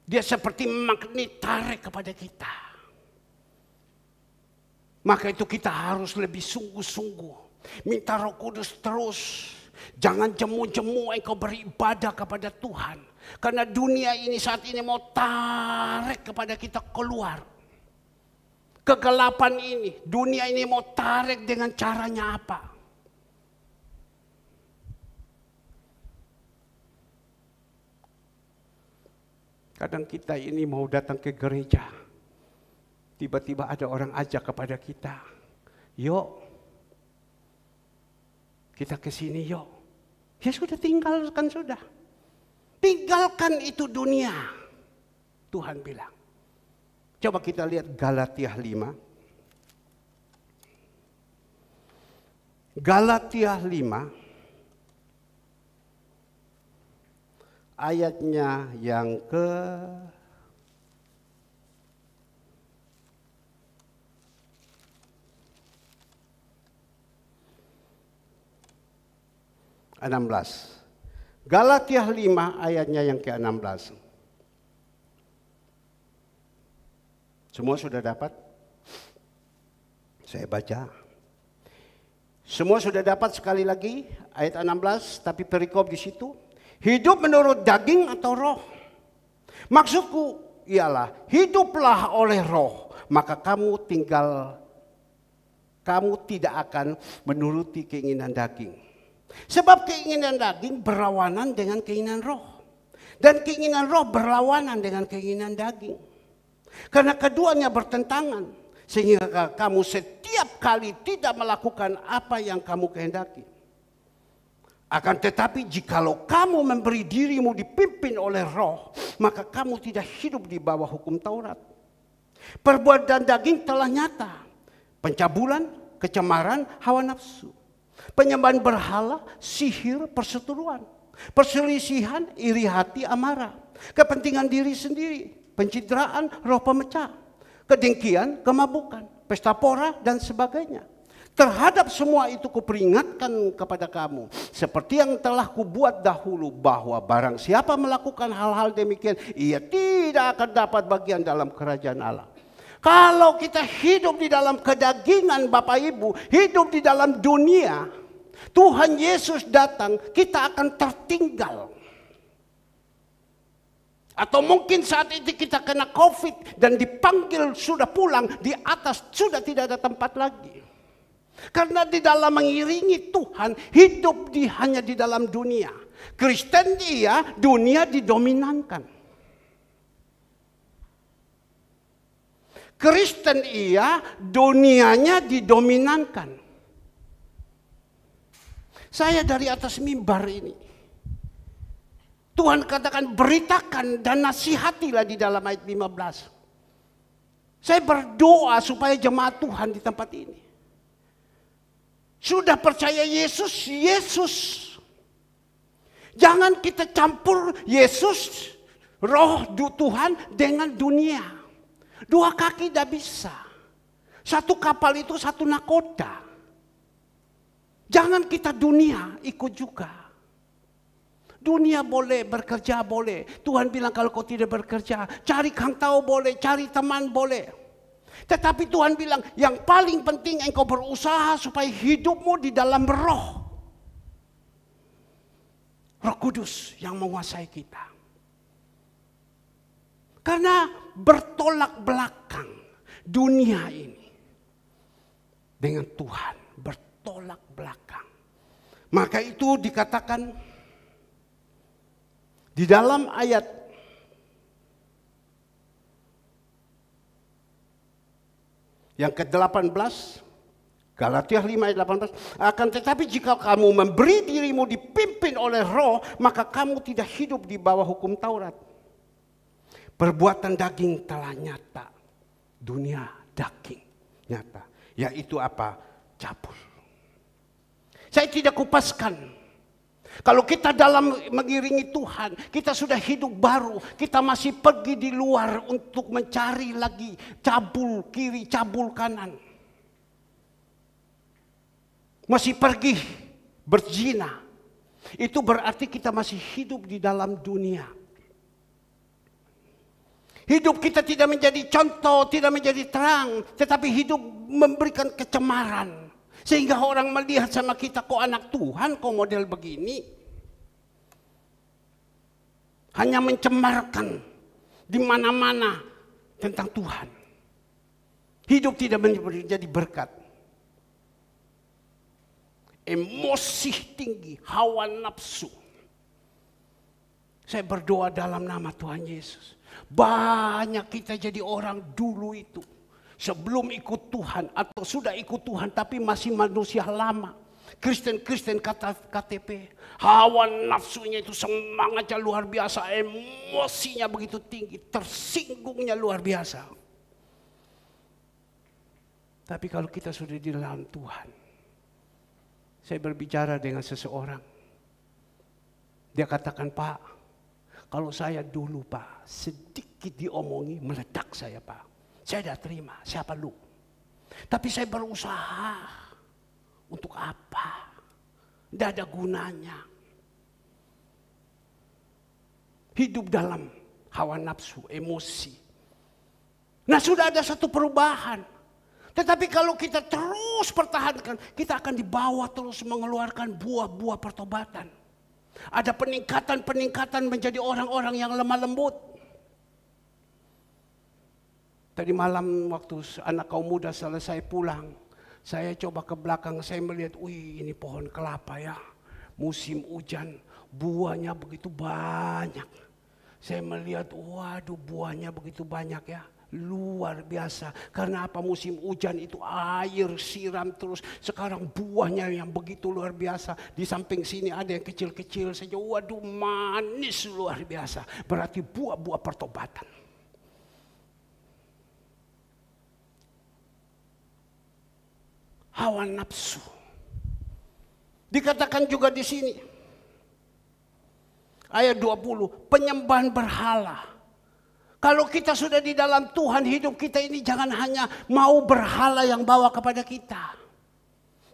Dia seperti magnet tarik kepada kita. Maka itu kita harus lebih sungguh-sungguh. Minta Roh Kudus terus. Jangan jemu-jemu engkau beribadah kepada Tuhan. Karena dunia ini saat ini mau tarik kepada kita keluar. Kegelapan ini, dunia ini mau tarik dengan caranya apa? Kadang kita ini mau datang ke gereja. Tiba-tiba ada orang ajak kepada kita. Yuk. Kita ke sini yuk. Ya sudah, tinggalkan sudah. Tinggalkan itu dunia. Tuhan bilang. Coba kita lihat Galatia 5. Galatia 5. Ayatnya yang ke 16. Galatia 5 ayatnya yang ke-16. Semua sudah dapat? Saya baca. Semua sudah dapat, sekali lagi ayat 16, tapi perikop di situ. Hidup menurut daging atau roh? Maksudku ialah hiduplah oleh roh, maka kamu tidak akan menuruti keinginan daging. Sebab keinginan daging berlawanan dengan keinginan roh. Dan keinginan roh berlawanan dengan keinginan daging. Karena keduanya bertentangan. Sehingga kamu setiap kali tidak melakukan apa yang kamu kehendaki. Akan tetapi jikalau kamu memberi dirimu dipimpin oleh roh, maka kamu tidak hidup di bawah hukum Taurat. Perbuatan daging telah nyata. Pencabulan, kecemaran, hawa nafsu. Penyembahan berhala, sihir, perseteruan, perselisihan, iri hati, amarah, kepentingan diri sendiri, pencitraan, roh pemecah, kedengkian, kemabukan, pesta pora, dan sebagainya. Terhadap semua itu kuperingatkan kepada kamu, seperti yang telah kubuat dahulu, bahwa barang siapa melakukan hal-hal demikian, ia tidak akan dapat bagian dalam kerajaan Allah. Kalau kita hidup di dalam kedagingan Bapak Ibu, hidup di dalam dunia, Tuhan Yesus datang, kita akan tertinggal. Atau mungkin saat itu kita kena COVID dan dipanggil sudah pulang, di atas sudah tidak ada tempat lagi. Karena di dalam mengiringi Tuhan, hidup hanya di dalam dunia. Kristen dia, dunia didominankan. Kristen iya, dunianya didominankan. Saya dari atas mimbar ini, Tuhan katakan beritakan dan nasihatilah di dalam ayat 15. Saya berdoa supaya jemaat Tuhan di tempat ini sudah percaya Yesus, Yesus. Jangan kita campur Yesus, roh Tuhan dengan dunia. Dua kaki tidak bisa. Satu kapal itu satu nakoda. Jangan kita dunia ikut juga. Dunia boleh, bekerja boleh. Tuhan bilang kalau kau tidak bekerja, cari kang tahu boleh, cari teman boleh. Tetapi Tuhan bilang yang paling penting engkau berusaha supaya hidupmu di dalam roh. Roh Kudus yang menguasai kita. Karena bertolak belakang dunia ini dengan Tuhan, bertolak belakang. Maka itu dikatakan di dalam ayat yang ke-18, Galatia 5 ayat 18, akan tetapi jika kamu memberi dirimu dipimpin oleh roh, maka kamu tidak hidup di bawah hukum Taurat. Perbuatan daging telah nyata. Dunia daging nyata. Yaitu apa? Cabul. Saya tidak kupaskan. Kalau kita dalam mengiringi Tuhan, kita sudah hidup baru. Kita masih pergi di luar untuk mencari lagi cabul kiri, cabul kanan. Masih pergi berzina. Itu berarti kita masih hidup di dalam dunia. Hidup kita tidak menjadi contoh, tidak menjadi terang. Tetapi hidup memberikan kecemaran. Sehingga orang melihat sama kita, kok anak Tuhan, kok model begini. Hanya mencemarkan di mana-mana tentang Tuhan. Hidup tidak menjadi berkat. Emosi tinggi, hawa nafsu. Saya berdoa dalam nama Tuhan Yesus. Banyak kita jadi orang dulu itu. Sebelum ikut Tuhan atau sudah ikut Tuhan tapi masih manusia lama. Kristen KTP, hawa nafsunya itu semangatnya luar biasa, emosinya begitu tinggi, tersinggungnya luar biasa. Tapi kalau kita sudah di dalam Tuhan, saya berbicara dengan seseorang, dia katakan, Pak, kalau saya dulu Pak, sedikit diomongi meledak saya Pak. Saya tidak terima, siapa lu? Tapi saya berusaha. Untuk apa? Tidak ada gunanya. Hidup dalam hawa nafsu, emosi. Nah sudah ada satu perubahan. Tetapi kalau kita terus pertahankan, kita akan dibawa terus mengeluarkan buah-buah pertobatan. Ada peningkatan-peningkatan menjadi orang-orang yang lemah lembut. Tadi malam waktu anak kaum muda selesai pulang, saya coba ke belakang, saya melihat, wih ini pohon kelapa ya, musim hujan, buahnya begitu banyak. Saya melihat, waduh buahnya begitu banyak ya, luar biasa. Karena apa? Musim hujan itu air siram terus, sekarang buahnya yang begitu luar biasa. Di samping sini ada yang kecil-kecil saja, waduh manis luar biasa. Berarti buah-buah pertobatan. Hawa nafsu. Dikatakan juga di sini. Ayat 20, penyembahan berhala. Kalau kita sudah di dalam Tuhan, hidup kita ini jangan hanya mau berhala yang bawa kepada kita.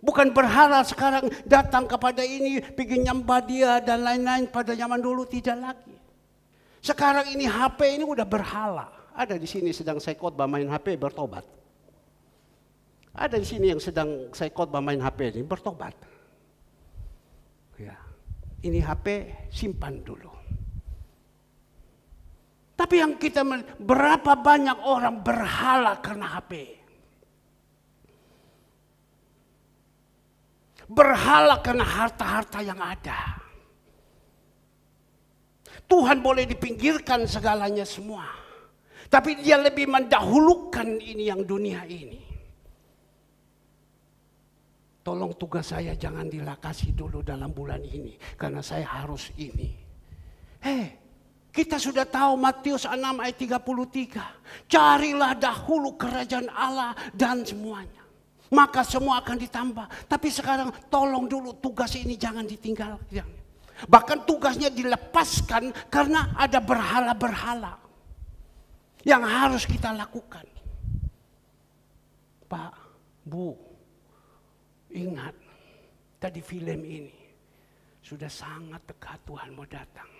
Bukan berhala sekarang datang kepada ini, bikin nyembah dia dan lain-lain pada zaman dulu, tidak lagi. Sekarang ini HP ini udah berhala. Ada di sini sedang saya khotbah main HP bertobat. Ada di sini yang sedang saya khotbah main HP ini bertobat. Ya, ini HP simpan dulu. Tapi yang kita berapa banyak orang berhala karena HP? Berhala karena harta-harta yang ada. Tuhan boleh dipinggirkan segalanya semua. Tapi dia lebih mendahulukan ini yang dunia ini. Tolong tugas saya jangan dilakasi dulu dalam bulan ini. Karena saya harus ini. Kita sudah tahu Matius 6 ayat 33. Carilah dahulu kerajaan Allah dan semuanya. Maka semua akan ditambah. Tapi sekarang tolong dulu tugas ini jangan ditinggalkan. Bahkan tugasnya dilepaskan karena ada berhala-berhala. Yang harus kita lakukan. Pak, Bu, ingat, tadi film ini sudah sangat dekat Tuhan mau datang.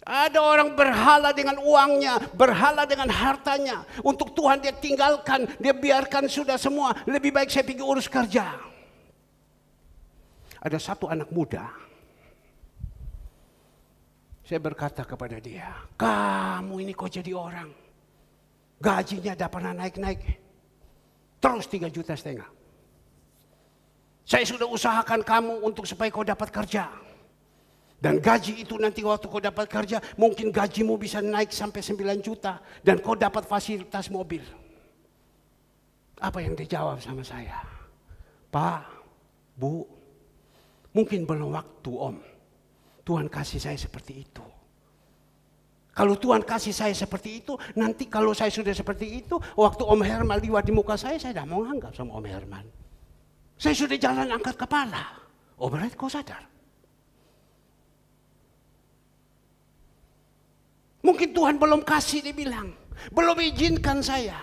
Ada orang berhala dengan uangnya, berhala dengan hartanya. Untuk Tuhan dia tinggalkan, dia biarkan sudah semua. Lebih baik saya pergi urus kerja. Ada satu anak muda. Saya berkata kepada dia, kamu ini kok jadi orang. Gajinya tidak pernah naik-naik. Terus 3,5 juta. Saya sudah usahakan kamu untuk supaya kau dapat kerja. Dan gaji itu nanti waktu kau dapat kerja, mungkin gajimu bisa naik sampai 9 juta. Dan kau dapat fasilitas mobil. Apa yang dijawab sama saya? Pak, Bu, mungkin belum waktu Om. Tuhan kasih saya seperti itu. Kalau Tuhan kasih saya seperti itu, nanti kalau saya sudah seperti itu, waktu Om Herman liwat di muka saya tidak mau anggap sama Om Herman. Saya sudah jalan angkat kepala. Oh berarti kau sadar. Mungkin Tuhan belum kasih, dia bilang. Belum izinkan saya.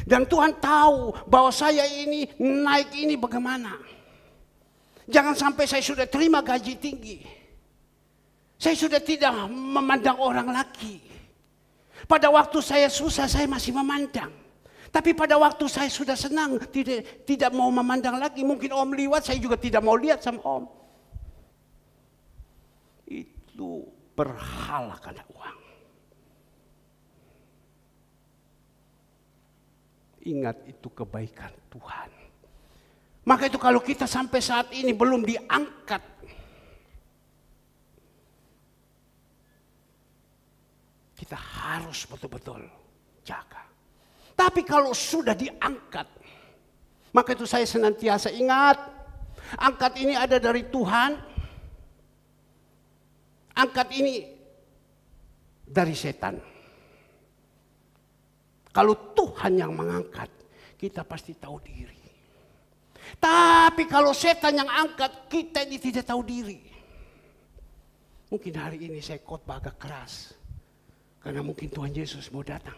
Dan Tuhan tahu bahwa saya ini naik ini bagaimana. Jangan sampai saya sudah terima gaji tinggi. Saya sudah tidak memandang orang lagi. Pada waktu saya susah saya masih memandang. Tapi pada waktu saya sudah senang tidak mau memandang lagi. Mungkin Om liwat saya juga tidak mau lihat sama Om. Itu berhala karena uang. Ingat itu kebaikan Tuhan. Maka itu kalau kita sampai saat ini belum diangkat, kita harus betul-betul jaga. Tapi kalau sudah diangkat, Maka itu saya senantiasa ingat, angkat ini ada dari Tuhan, angkat ini dari setan. Kalau Tuhan yang mengangkat, kita pasti tahu diri. Tapi kalau setan yang angkat, kita ini tidak tahu diri. Mungkin hari ini saya khotbah agak keras, karena mungkin Tuhan Yesus mau datang.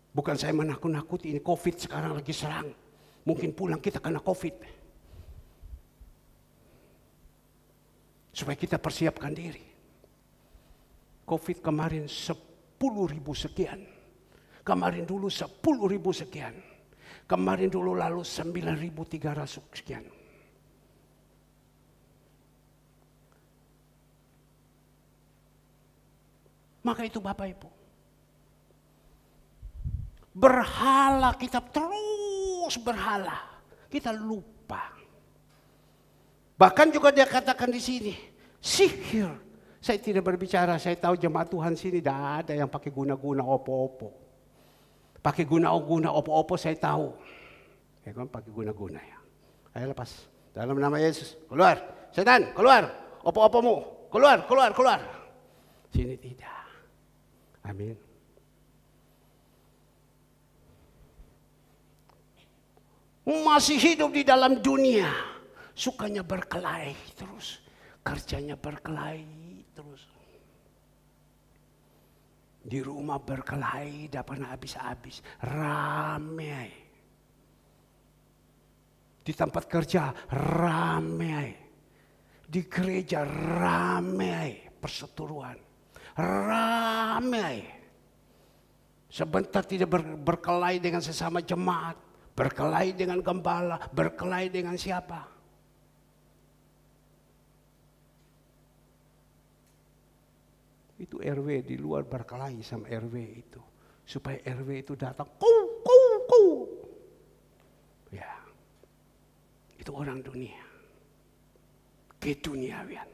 Bukan saya menakut-nakuti, ini COVID sekarang lagi serang. Mungkin pulang kita kena COVID. Supaya kita persiapkan diri. COVID kemarin 10.000 sekian. Kemarin dulu 10.000 sekian. Kemarin dulu lalu 9.300 sekian. Maka itu Bapak Ibu. Berhala, kita terus berhala. Kita lupa. Bahkan juga dia katakan di sini, sihir. Saya tidak berbicara, saya tahu jemaat Tuhan sini tidak ada yang pakai guna-guna opo-opo. Pakai guna-guna opo-opo saya tahu. Ya kan pakai guna-guna ya. Ayo lepas. Dalam nama Yesus. Keluar. Setan, keluar. Opo-opomu. Keluar, keluar, keluar. Sini tidak. Amin. Masih hidup di dalam dunia. Sukanya berkelahi terus. Kerjanya berkelahi terus. Di rumah berkelahi, tidak pernah habis-habis. Ramai. Di tempat kerja, ramai. Di gereja, ramai. Perseteruan. Ramai. Sebentar tidak berkelahi dengan sesama jemaat. Berkelahi dengan gembala. Berkelahi dengan siapa? Itu RW di luar berkelahi sama RW itu. Supaya RW itu datang. Kau. Ya. Itu orang dunia. Keduniawian.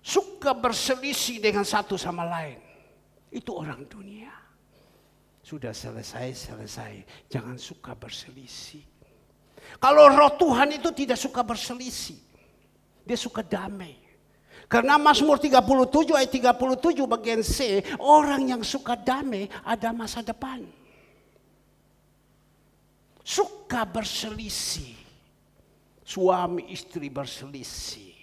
Suka berselisih dengan satu sama lain. Itu orang dunia. Sudah selesai. Jangan suka berselisih. Kalau roh Tuhan itu tidak suka berselisih. Dia suka damai. Karena Mazmur 37 ayat 37 bagian C, orang yang suka damai ada masa depan. Suka berselisih. Suami istri berselisih.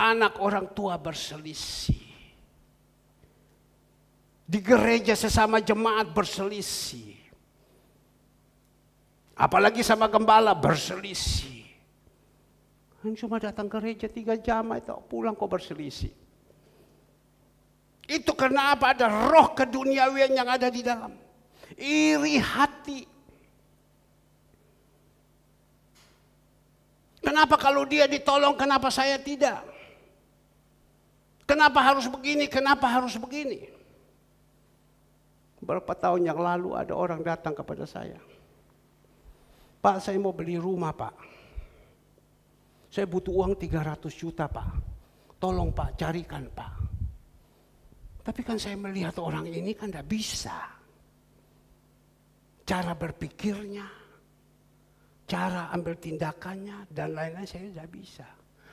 Anak orang tua berselisih. Di gereja sesama jemaat berselisih. Apalagi sama gembala berselisih. Cuma datang ke gereja 3 jam itu pulang kok berselisih. Itu karena apa? Ada roh keduniawian yang ada di dalam. Iri hati. Kenapa kalau dia ditolong, kenapa saya tidak? Kenapa harus begini? Kenapa harus begini? Berapa tahun yang lalu ada orang datang kepada saya. Pak, saya mau beli rumah, Pak. Saya butuh uang 300 juta, Pak. Tolong, Pak, carikan, Pak. Tapi kan saya melihat orang ini kan tidak bisa. Cara berpikirnya, cara ambil tindakannya, dan lain-lain saya tidak bisa.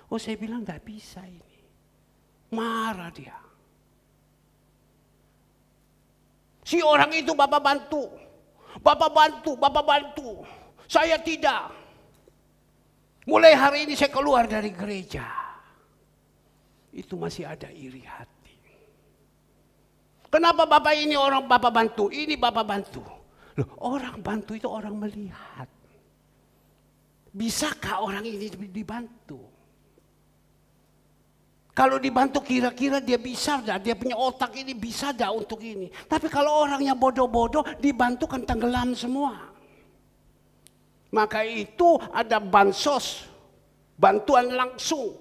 Oh, saya bilang tidak bisa ini. Marah dia. Si orang itu Bapak bantu. Bapak bantu. Saya tidak. Mulai hari ini saya keluar dari gereja. Itu masih ada iri hati. Kenapa Bapak ini orang Bapak bantu? Ini Bapak bantu. Loh, orang bantu itu orang melihat. Bisakah orang ini dibantu? Kalau dibantu kira-kira dia bisa dah, dia punya otak ini bisa dah untuk ini. Tapi kalau orang yang bodoh-bodoh dibantu kan tenggelam semua. Maka itu ada bansos, bantuan langsung.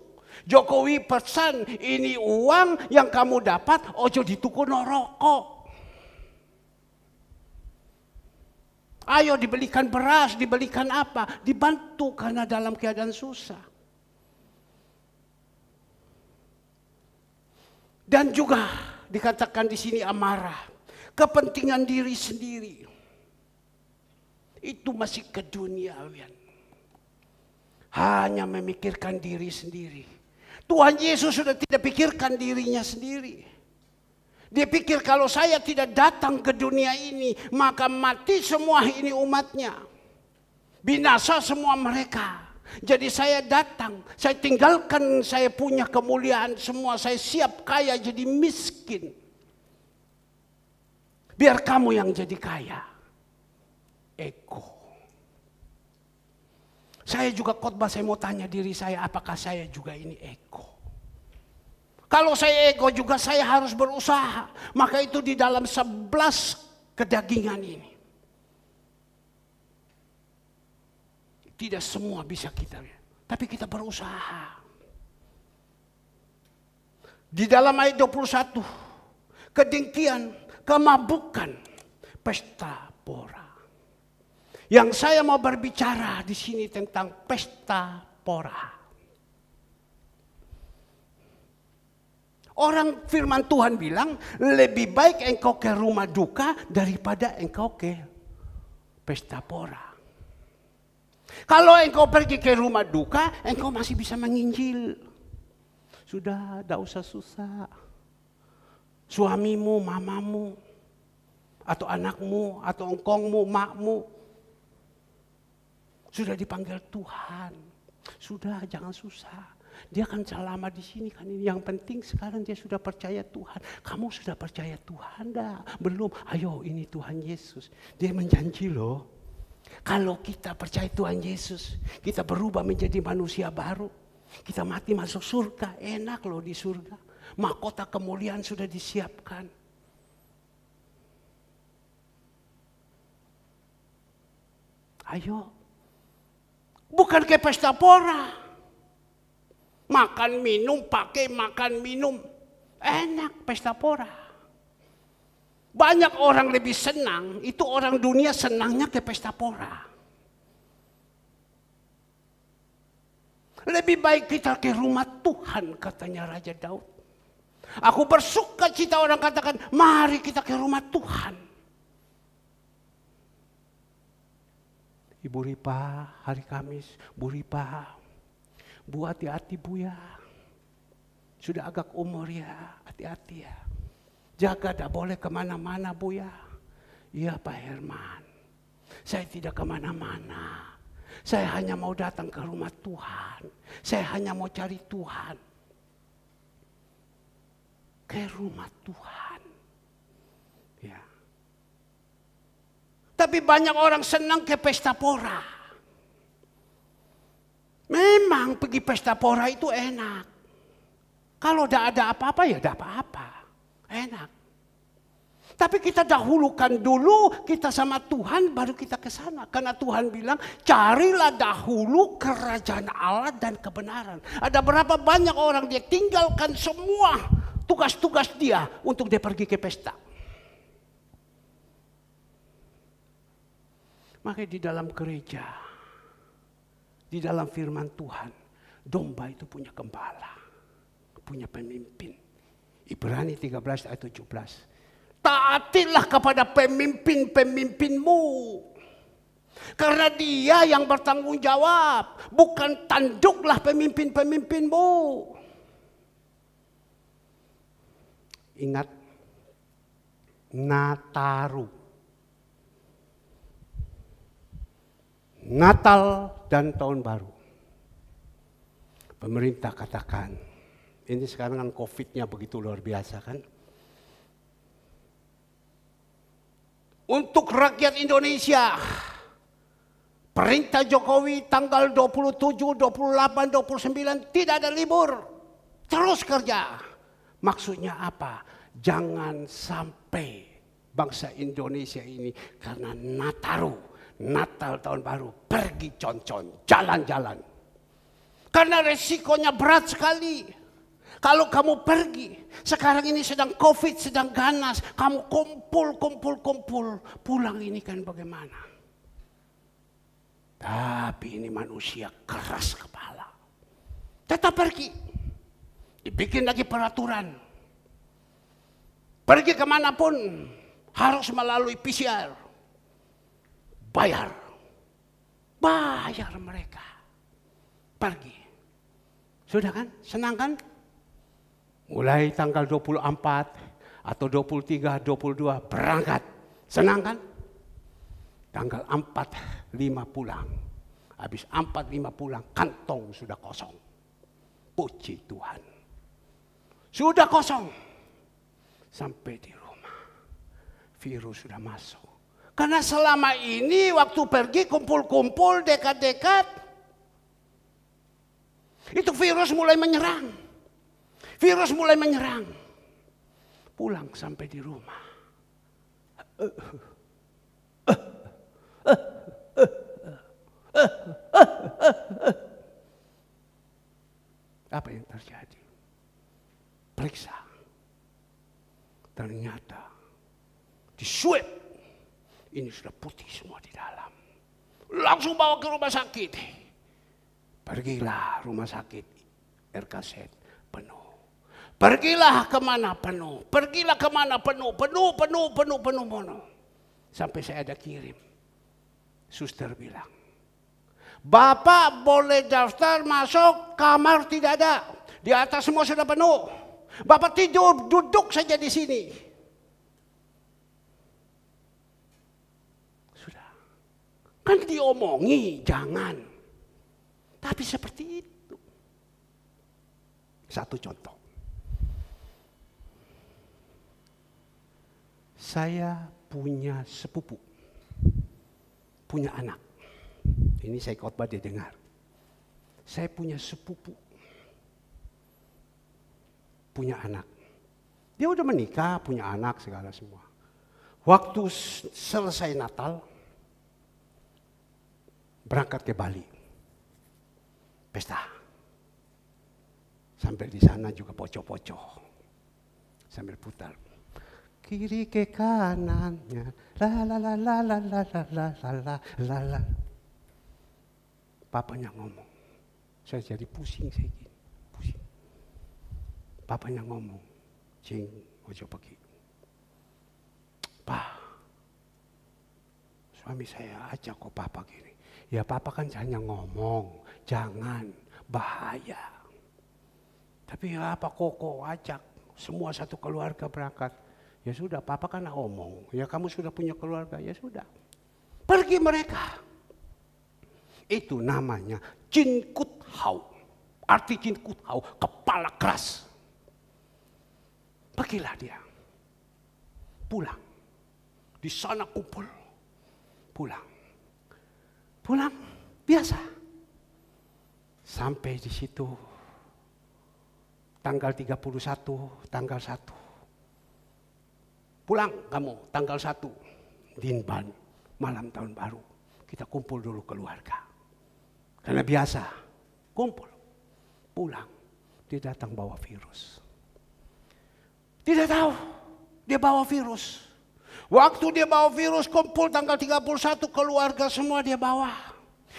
Jokowi pesan, ini uang yang kamu dapat, ojo dituku no rokok. Ayo dibelikan beras, dibelikan apa, dibantu karena dalam keadaan susah. Dan juga dikatakan di sini amarah. kepentingan diri sendiri. Itu masih keduniawian. Hanya memikirkan diri sendiri. Tuhan Yesus sudah tidak pikirkan dirinya sendiri. Dia pikir kalau saya tidak datang ke dunia ini, maka mati semua ini umatnya. Binasa semua mereka. Jadi saya datang, saya tinggalkan saya punya kemuliaan semua, saya siap kaya jadi miskin. Biar kamu yang jadi kaya. Ego. Saya juga khotbah, saya mau tanya diri saya, apakah saya juga ini ego? Kalau saya ego juga saya harus berusaha. Maka itu di dalam 11 kedagingan ini. Tidak semua bisa kita, tapi kita berusaha. Di dalam ayat 21, kedengkian, kemabukan, pesta pora. Yang saya mau berbicara di sini tentang pesta pora. Orang firman Tuhan bilang, lebih baik engkau ke rumah duka daripada engkau ke pesta pora. Kalau engkau pergi ke rumah duka, engkau masih bisa menginjil. Sudah, tidak usah susah. Suamimu, mamamu, atau anakmu, atau engkongmu, makmu, sudah dipanggil Tuhan. Sudah, jangan susah. Dia akan selama di sini kan. Yang penting sekarang dia sudah percaya Tuhan. Kamu sudah percaya Tuhan dah? Belum? Ayo, ini Tuhan Yesus. Dia menjanji loh. Kalau kita percaya Tuhan Yesus, kita berubah menjadi manusia baru. Kita mati masuk surga. Enak loh di surga. Mahkota kemuliaan sudah disiapkan. Ayo. Bukan ke pesta pora. Makan minum, pakai makan minum. Enak pesta pora. Banyak orang lebih senang, itu orang dunia senangnya ke pesta pora. Lebih baik kita ke rumah Tuhan, katanya Raja Daud. Aku bersuka cita, orang katakan, mari kita ke rumah Tuhan. Ibu Ripa, hari Kamis, Bu Ripa, Bu hati-hati Bu ya. Sudah agak umur ya, hati-hati ya. Jaga, tidak boleh kemana-mana Bu ya. Iya Pak Herman, saya tidak kemana-mana. Saya hanya mau datang ke rumah Tuhan. Saya hanya mau cari Tuhan. Ke rumah Tuhan. Ya. Tapi banyak orang senang ke pesta pora. Memang pergi pesta pora itu enak. Kalau tidak ada apa-apa ya tidak apa-apa. Enak. Tapi kita dahulukan dulu, kita sama Tuhan baru kita ke sana. Karena Tuhan bilang, carilah dahulu kerajaan Allah dan kebenaran. Ada berapa banyak orang dia tinggalkan semua tugas-tugas dia untuk dia pergi ke pesta. Maka di dalam gereja, di dalam firman Tuhan, domba itu punya gembala, punya pemimpin. Ibrani 13 ayat 17. Taatilah kepada pemimpin-pemimpinmu. Karena dia yang bertanggung jawab. Bukan tanduklah pemimpin-pemimpinmu. Ingat Nataru. Natal dan Tahun Baru. Pemerintah katakan, ini sekarang kan COVID-nya begitu luar biasa kan. Untuk rakyat Indonesia, perintah Jokowi tanggal 27, 28, 29 tidak ada libur. Terus kerja. Maksudnya apa? Jangan sampai bangsa Indonesia ini karena Natal Tahun Baru pergi concon, jalan-jalan. Karena resikonya berat sekali. Kalau kamu pergi, sekarang ini sedang COVID, sedang ganas, kamu kumpul, pulang ini kan bagaimana? Tapi ini manusia keras kepala. Tetap pergi. Dibikin lagi peraturan. Pergi kemanapun harus melalui PCR. Bayar mereka. Pergi. Sudah kan? Senang kan? Mulai tanggal 24 atau 23, 22 berangkat. Senang kan? Tanggal 4, 5 pulang. Habis 4, 5 pulang, kantong sudah kosong. Puji Tuhan. Sudah kosong. Sampai di rumah. Virus sudah masuk. Karena selama ini waktu pergi kumpul-kumpul, dekat-dekat. Itu virus mulai menyerang. Virus mulai menyerang. Pulang sampai di rumah. Apa yang terjadi? Periksa. Ternyata di swab ini sudah putih semua di dalam. Langsung bawa ke rumah sakit. Pergilah rumah sakit RKZ penuh. Pergilah kemana penuh. Pergilah kemana penuh. Penuh. Sampai saya ada kirim. Suster bilang, Bapak boleh daftar masuk, kamar tidak ada. Di atas semua sudah penuh. Bapak tidur, duduk saja di sini. Sudah. Kan diomongi, jangan. Tapi seperti itu. Satu contoh. Saya punya sepupu. Punya anak. Ini saya khotbah dia dengar. Saya punya sepupu. Punya anak. Dia udah menikah, punya anak segala semua. Waktu selesai Natal, berangkat ke Bali. Pesta. Sampai di sana juga pocong-pocong. Sambil putar. Kiri ke kanannya. La. Papanya ngomong. Saya jadi pusing saya gini. Pusing. Papanya ngomong. Cing, ojo pergi. Pak. Suami saya ajak kok papa gini. Ya papa kan hanya ngomong. Jangan. Bahaya. Tapi ya apa kok ajak. Semua satu keluarga berangkat. Ya sudah, papa kan ngomong. Ya kamu sudah punya keluarga. Ya sudah. Pergi mereka. Itu namanya Jin Kut Hau. Arti Jin Kut Hau, kepala keras. Pergilah dia. Pulang. Di sana kumpul. Pulang biasa. Sampai di situ tanggal 31, tanggal 1. Pulang kamu tanggal 1. Dinban, malam tahun baru. Kita kumpul dulu keluarga. Karena biasa, kumpul, pulang, dia datang bawa virus. Tidak tahu, dia bawa virus. Waktu dia bawa virus, kumpul tanggal 31, keluarga semua dia bawa.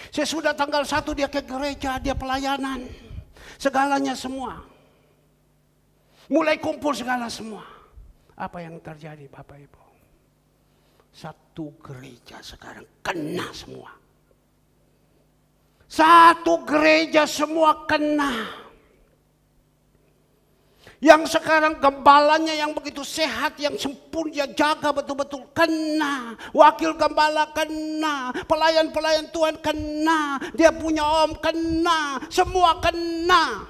Sesudah tanggal 1 dia ke gereja, dia pelayanan. Segalanya semua. Mulai kumpul segala semua. Apa yang terjadi Bapak Ibu? Satu gereja sekarang kena semua. Satu gereja semua kena. Yang sekarang gembalanya yang begitu sehat, yang sempurna, jaga betul-betul kena. Wakil gembala kena. Pelayan-pelayan Tuhan kena. Dia punya om kena. Semua kena.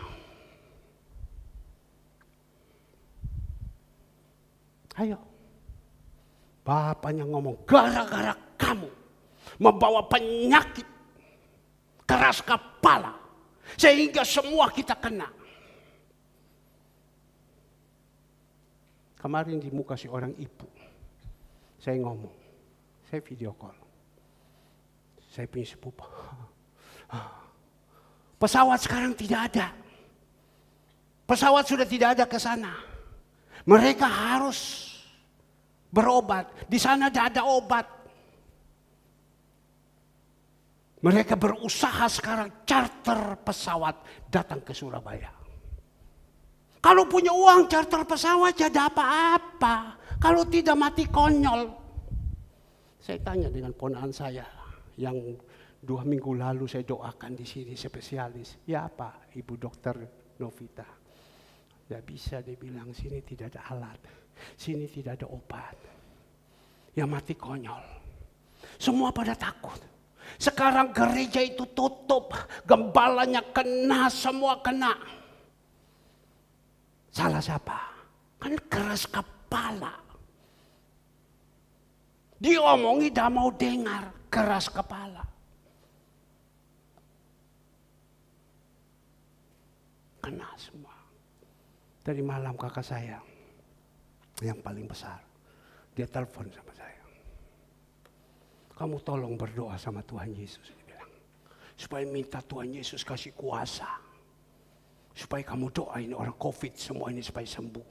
Ayo. Bapaknya ngomong, gara-gara kamu membawa penyakit keras kepala, sehingga semua kita kena. Kemarin di muka si orang ibu, saya ngomong, saya video call. Saya punya sepupu. Pesawat sekarang tidak ada. Pesawat sudah tidak ada ke sana. Mereka harus berobat. Di sana tidak ada obat. Mereka berusaha sekarang charter pesawat datang ke Surabaya. Kalau punya uang charter pesawat ya ada apa-apa. Kalau tidak mati konyol. Saya tanya dengan ponakan saya yang 2 minggu lalu saya doakan di sini spesialis. Ya apa, Ibu Dokter Novita? Ya bisa, dia bilang sini tidak ada alat, sini tidak ada obat. Ya mati konyol. Semua pada takut. Sekarang gereja itu tutup, gembalanya kena, semua kena. Salah siapa? Kan keras kepala. Diomongi tidak mau dengar, keras kepala. Kena semua. Dari malam kakak saya yang paling besar, dia telepon sama saya. Kamu tolong berdoa sama Tuhan Yesus, dia bilang. Supaya minta Tuhan Yesus kasih kuasa. Supaya kamu doain orang COVID semua ini supaya sembuh.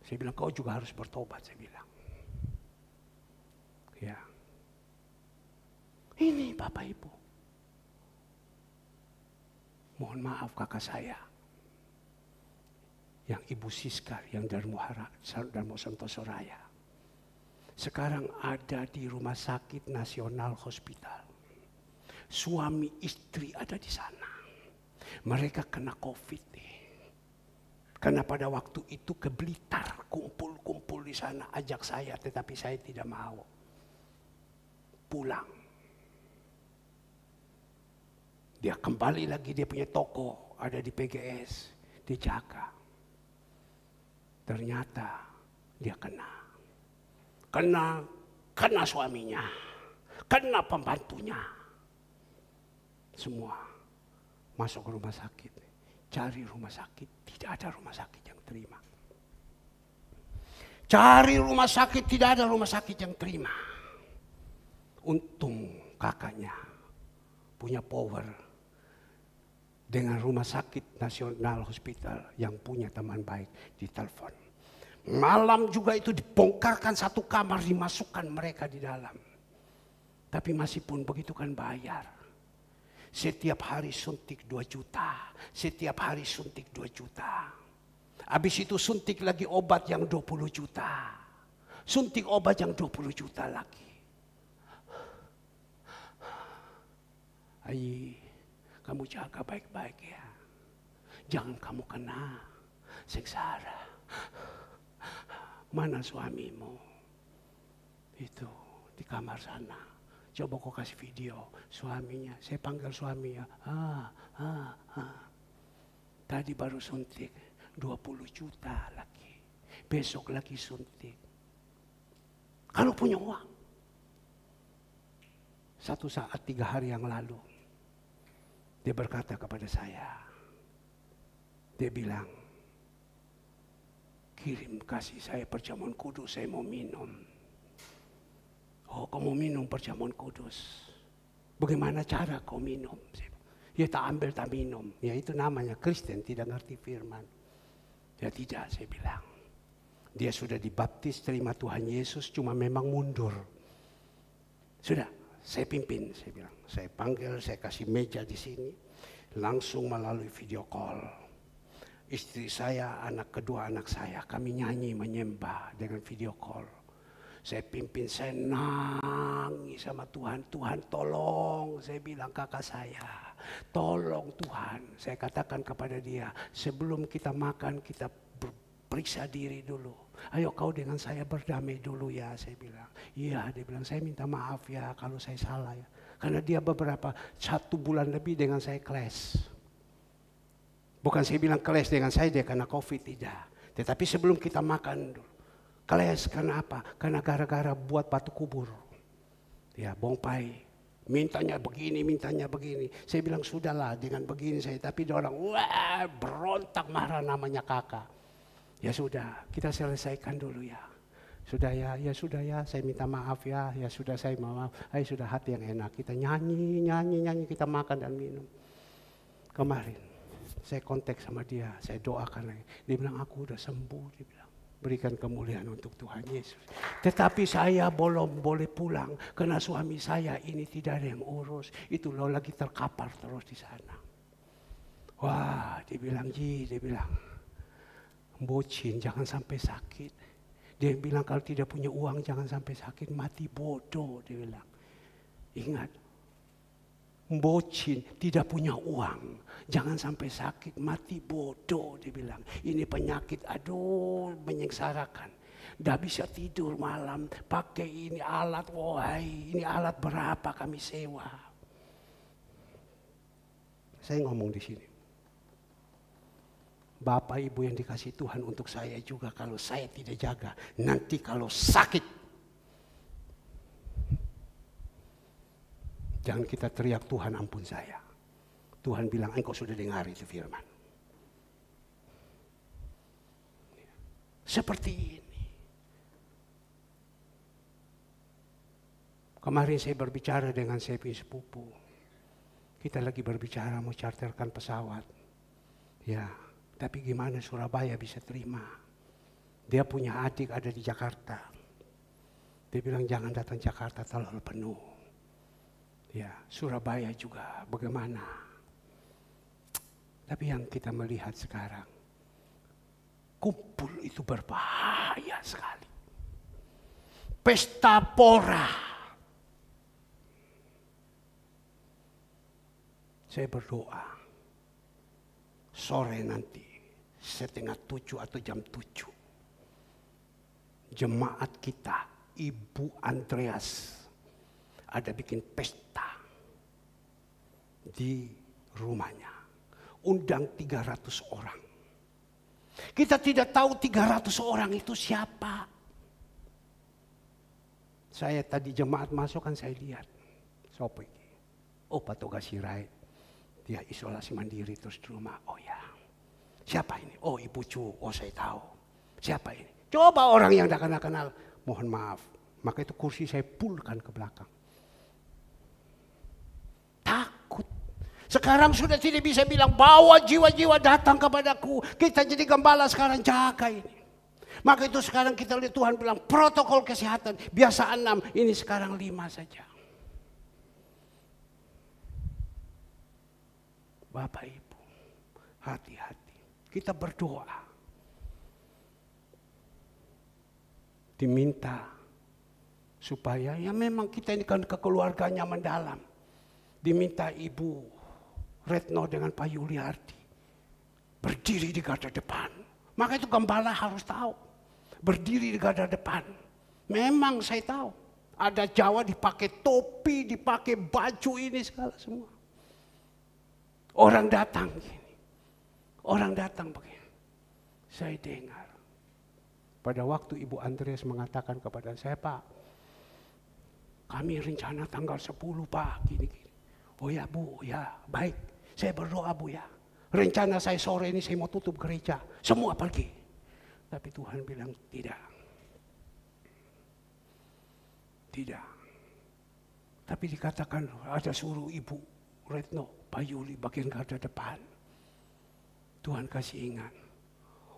Saya bilang kau juga harus bertobat, saya bilang. Ya. Ini Bapak Ibu. Mohon maaf kakak saya. Yang Ibu Siska yang Darmo Santoso Raya. Sekarang ada di Rumah Sakit Nasional Hospital. Suami istri ada di sana. Mereka kena COVID nih. Karena pada waktu itu ke Blitar, kumpul-kumpul di sana, ajak saya, tetapi saya tidak mau. Pulang. Dia kembali lagi, dia punya toko, ada di PGS, dijaga. Ternyata dia kena suaminya, kena pembantunya. Semua masuk ke rumah sakit. Cari rumah sakit, tidak ada rumah sakit yang terima. Cari rumah sakit, tidak ada rumah sakit yang terima. Untung kakaknya punya power dengan Rumah Sakit Nasional Hospital yang punya teman baik di telepon. Malam juga itu dibongkarkan satu kamar, dimasukkan mereka di dalam. Tapi masih pun begitu kan bayar. Setiap hari suntik 2 juta. Setiap hari suntik 2 juta. Habis itu suntik lagi obat yang 20 juta. Suntik obat yang 20 juta lagi. Ai, kamu jaga baik-baik ya. Jangan kamu kena sengsara. Mana suamimu? Itu di kamar sana. Coba kau kasih video suaminya. Saya panggil suaminya. Tadi baru suntik 20 juta lagi. Besok lagi suntik. Kalau punya uang. Satu saat 3 hari yang lalu. Dia berkata kepada saya. Dia bilang. Kirim kasih saya perjamuan kudus, saya mau minum. Oh, kamu minum perjamuan kudus. Bagaimana cara kau minum? Ya tak ambil tak minum. Ya itu namanya Kristen, tidak ngerti firman. Ya tidak, saya bilang. Dia sudah dibaptis, terima Tuhan Yesus, cuma memang mundur. Sudah, saya pimpin, saya bilang. Saya panggil, saya kasih meja di sini. Langsung melalui video call. Istri saya, kedua anak saya, kami nyanyi menyembah dengan video call. Saya pimpin, saya nangis sama Tuhan. Tuhan tolong, saya bilang kakak saya. Tolong Tuhan, saya katakan kepada dia. Sebelum kita makan, kita periksa diri dulu. Ayo kau dengan saya berdamai dulu ya, saya bilang. Iya, dia bilang, saya minta maaf ya kalau saya salah ya. Karena dia 1 bulan lebih dengan saya clash. Bukan saya bilang keles dengan saya dia karena COVID, tidak. Tetapi sebelum kita makan dulu. Keles karena apa? Karena gara-gara buat batu kubur. Ya, bongpai. Mintanya begini, mintanya begini. Saya bilang sudahlah dengan begini saya. Tapi dia orang wah berontak marah namanya kakak. Ya sudah, kita selesaikan dulu ya. Sudah ya, ya sudah ya, saya minta maaf ya. Ya sudah saya maaf. Ayo sudah hati yang enak. Kita nyanyi, kita makan dan minum. Kemarin. Saya kontak sama dia, saya doakan lagi. Dia bilang aku udah sembuh, dia bilang. Berikan kemuliaan untuk Tuhan Yesus. Tetapi saya belum boleh pulang karena suami saya ini tidak ada yang urus. Itu lo lagi terkapar terus di sana. Wah, dia bilang, dia bilang, bocin jangan sampai sakit. Dia bilang kalau tidak punya uang jangan sampai sakit, mati bodoh, dia bilang. Ingat, bocin, tidak punya uang, jangan sampai sakit, mati bodoh, dia bilang. Ini penyakit, aduh, menyengsarakan. Tidak bisa tidur malam, pakai ini alat, wahai, ini alat berapa kami sewa. Saya ngomong di sini. Bapak Ibu yang dikasih Tuhan, untuk saya juga kalau saya tidak jaga, nanti kalau sakit, jangan kita teriak Tuhan ampun saya. Tuhan bilang engkau sudah dengar itu firman. Seperti ini. Kemarin saya berbicara dengan saya punya sepupu. Kita lagi berbicara mau charterkan pesawat. Ya. Tapi gimana Surabaya bisa terima? Dia punya adik ada di Jakarta. Dia bilang jangan datang Jakarta terlalu penuh. Ya, Surabaya juga bagaimana? Tapi yang kita melihat sekarang, kumpul itu berbahaya sekali. Pesta pora. Saya berdoa, sore nanti 6:30 atau jam 7. Jemaat kita, Ibu Andreas, ada bikin pesta di rumahnya. Undang 300 orang. Kita tidak tahu 300 orang itu siapa. Saya tadi jemaat masuk kan saya lihat. Sopo iki? Oh, Pak Toga Sirait. Dia isolasi mandiri terus di rumah. Oh ya. Siapa ini? Oh, Ibu Cu. Oh, saya tahu. Siapa ini? Coba orang yang tidak kenal. Mohon maaf. Maka itu kursi saya pulkan ke belakang. Takut. Sekarang sudah tidak bisa bilang bawa jiwa-jiwa datang kepadaku. Kita jadi gembala sekarang jaga ini. Maka itu sekarang kita lihat Tuhan bilang protokol kesehatan. Biasa 6, ini sekarang 5 saja. Bapak Ibu, hati-hati. Kita berdoa. Diminta supaya ya memang kita ini kan kekeluarganya mendalam. Diminta Ibu Retno dengan Pak Yuliardi berdiri di garda depan. Maka itu gembala harus tahu. Berdiri di garda depan. Memang saya tahu. Ada Jawa dipakai topi, dipakai baju ini segala semua. Orang datang gini. Orang datang begini. Saya dengar. Pada waktu Ibu Andreas mengatakan kepada saya, Pak, kami rencana tanggal 10 Pak, gini-gini. Oh ya Bu, ya baik. Saya berdoa Bu ya. Rencana saya sore ini saya mau tutup gereja. Semua pergi. Tapi Tuhan bilang tidak. Tidak. Tapi dikatakan ada suruh Ibu Retno, Pak Yuli bagian garda depan. Tuhan kasih ingat.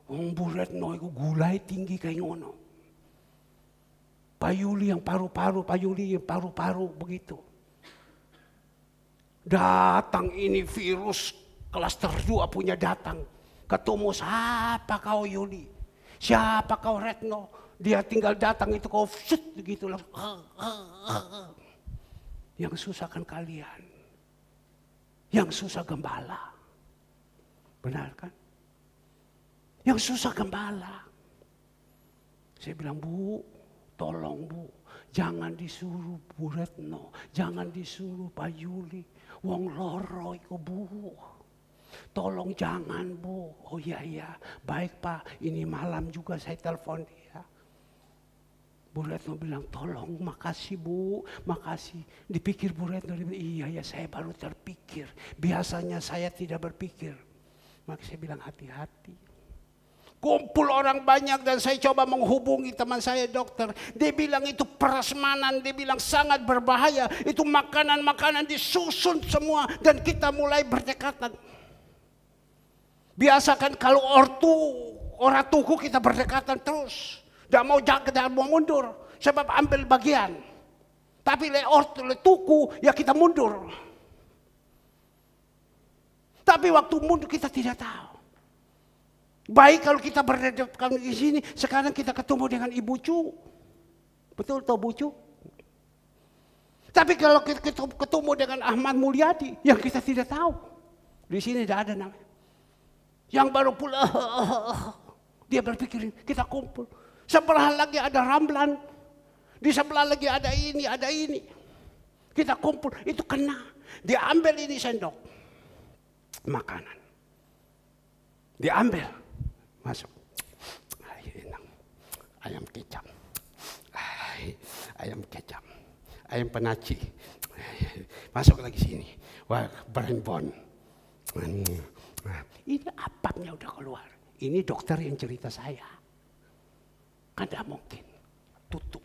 Bu Retno itu gulai tinggi kayak ngono. Pak Yuli yang paru-paru, Pak Yuli yang paru-paru begitu. Datang ini virus klaster 2 punya datang. Ketemu siapa kau Yuli? Siapa kau Retno? Dia tinggal datang itu kau shut gitu lah. Yang susah kan kalian. Yang susah gembala. Benar kan? Yang susah gembala. Saya bilang, Bu, tolong Bu. Jangan disuruh Bu Retno. Jangan disuruh Pak Yuli. Wong loro iku Bu. Tolong jangan Bu. Oh iya, baik Pak. Ini malam juga saya telepon dia. Bu Retno bilang, tolong makasih Bu. Makasih. Dipikir Bu Retno, dia bilang, iya saya baru terpikir. Biasanya saya tidak berpikir. Maka saya bilang hati-hati. Kumpul orang banyak dan saya coba menghubungi teman saya dokter. Dia bilang itu prasmanan, dia bilang sangat berbahaya. Itu makanan-makanan disusun semua dan kita mulai berdekatan. Biasakan kalau orang tuku kita berdekatan terus. Tidak mau jaga, tidak mau mundur. Sebab ambil bagian. Tapi le tuku ya kita mundur. Tapi waktu mundur kita tidak tahu. Baik kalau kita berhadapan di sini, sekarang kita ketemu dengan Ibu Cu. Betul toh Bu Cu? Tapi kalau kita ketemu dengan Ahmad Mulyadi, yang kita tidak tahu. Di sini tidak ada namanya. Yang baru pulang, dia berpikir kita kumpul. Sebelah lagi ada Ramlan. Di sebelah lagi ada ini, ada ini. Kita kumpul, itu kena. Diambil ini sendok. Makanan. Diambil. Masuk. Enak. Ayam kecap. Ayam kecap. Ayam penaci. Masuk lagi sini. Wah, Brandbon. Ini apapnya udah keluar. Ini dokter yang cerita saya. Kan tidak mungkin. Tutup.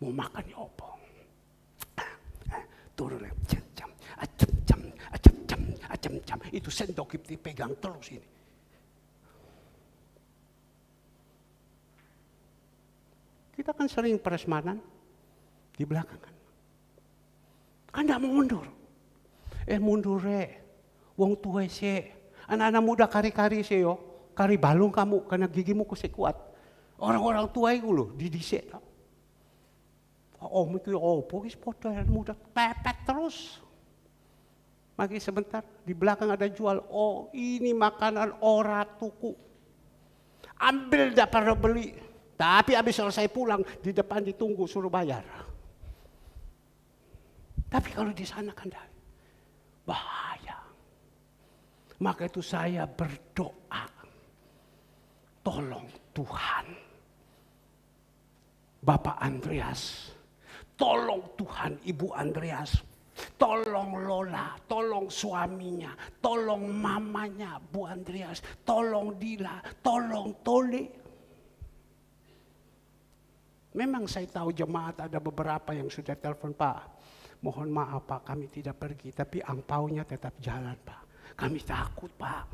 Mau makan ya opong. Turun lagi. Acam-cam. Itu sendok dipegang terus ini. Kita kan sering prasmanan di belakang kan. Kan tidak mau mundur. Mundur wong tua sih. Anak-anak muda kari-kari sih yo. Kari balung kamu karena gigimu kusik kuat. Orang-orang tua itu loh didisik. Om itu pokoknya foto yang muda pepet terus. Magi sebentar di belakang ada jual. Oh ini makanan ora tuku. Ambil dah para beli. Tapi habis selesai pulang, di depan ditunggu suruh bayar. Tapi kalau di sana kan bahaya. Maka itu saya berdoa. Tolong Tuhan. Bapak Andreas. Tolong Tuhan Ibu Andreas. Tolong Lola, tolong suaminya, tolong mamanya Bu Andreas, tolong Dila, tolong Tole. Memang saya tahu jemaat ada beberapa yang sudah telepon, Pak. Mohon maaf Pak, kami tidak pergi, tapi angpaunya tetap jalan Pak. Kami takut Pak.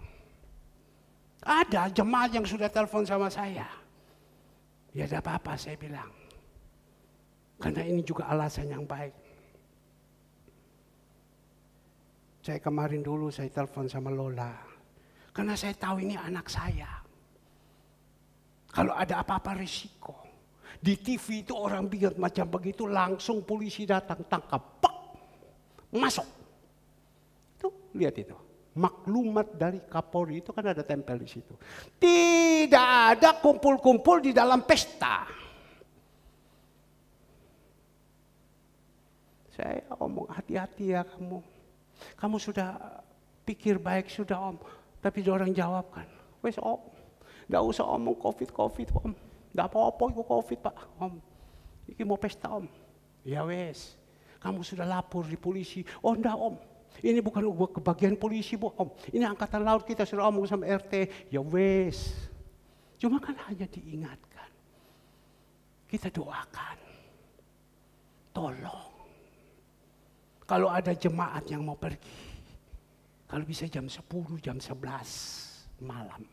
Ada jemaat yang sudah telepon sama saya. Ya tidak apa-apa saya bilang. Karena ini juga alasan yang baik. Saya kemarin dulu saya telepon sama Lola. Karena saya tahu ini anak saya. Kalau ada apa-apa risiko. Di TV itu orang bikin macam begitu, langsung polisi datang, tangkap, pak, masuk. Itu lihat itu, maklumat dari Kapolri itu kan ada tempel di situ. Tidak ada kumpul-kumpul di dalam pesta. Saya ngomong hati-hati ya kamu. Kamu sudah pikir baik sudah Om, tapi orang jawab kan, wes Om, nggak usah omong COVID Om. Tidak apa-apa itu COVID Pak, Om. Ini mau pesta Om. Ya wes, kamu sudah lapor di polisi. Oh enggak Om, ini bukan kebagian polisi Bu Om. Ini angkatan laut kita sudah omong sama RT. Ya wes, cuma kan hanya diingatkan. Kita doakan. Tolong. Kalau ada jemaat yang mau pergi. Kalau bisa jam 10, jam 11 malam.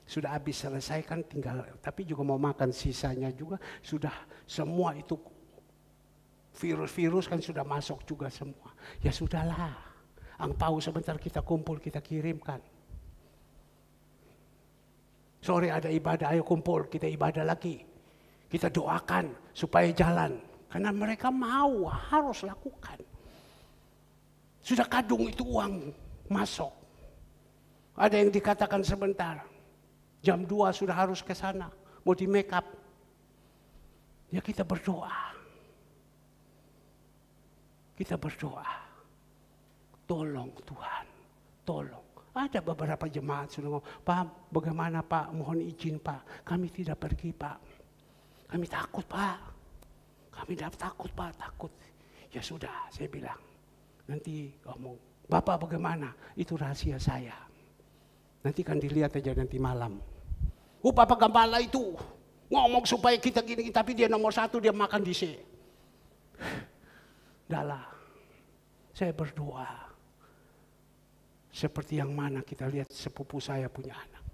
Sudah habis selesai kan tinggal, tapi juga mau makan sisanya juga sudah semua itu virus-virus kan sudah masuk juga semua. Ya sudahlah, angpau sebentar kita kumpul kita kirimkan. Sore ada ibadah, ayo kumpul kita ibadah lagi. Kita doakan supaya jalan, karena mereka mau harus lakukan. Sudah kadung itu uang masuk. Ada yang dikatakan sebentar. Jam 2 sudah harus ke sana, mau di make up. Ya kita berdoa. Kita berdoa. Tolong Tuhan, tolong. Ada beberapa jemaat sudah ngomong, Pak bagaimana Pak, mohon izin Pak. Kami tidak pergi Pak. Kami takut Pak. Kami tidak takut Pak, takut. Ya sudah, saya bilang. Nanti ngomong, Bapak bagaimana? Itu rahasia saya. Nanti kan dilihat aja nanti malam. Bapak Gembala itu ngomong supaya kita gini, tapi dia nomor 1 dia makan di sini. Dahlah, saya berdoa. Seperti yang mana kita lihat sepupu saya punya anak.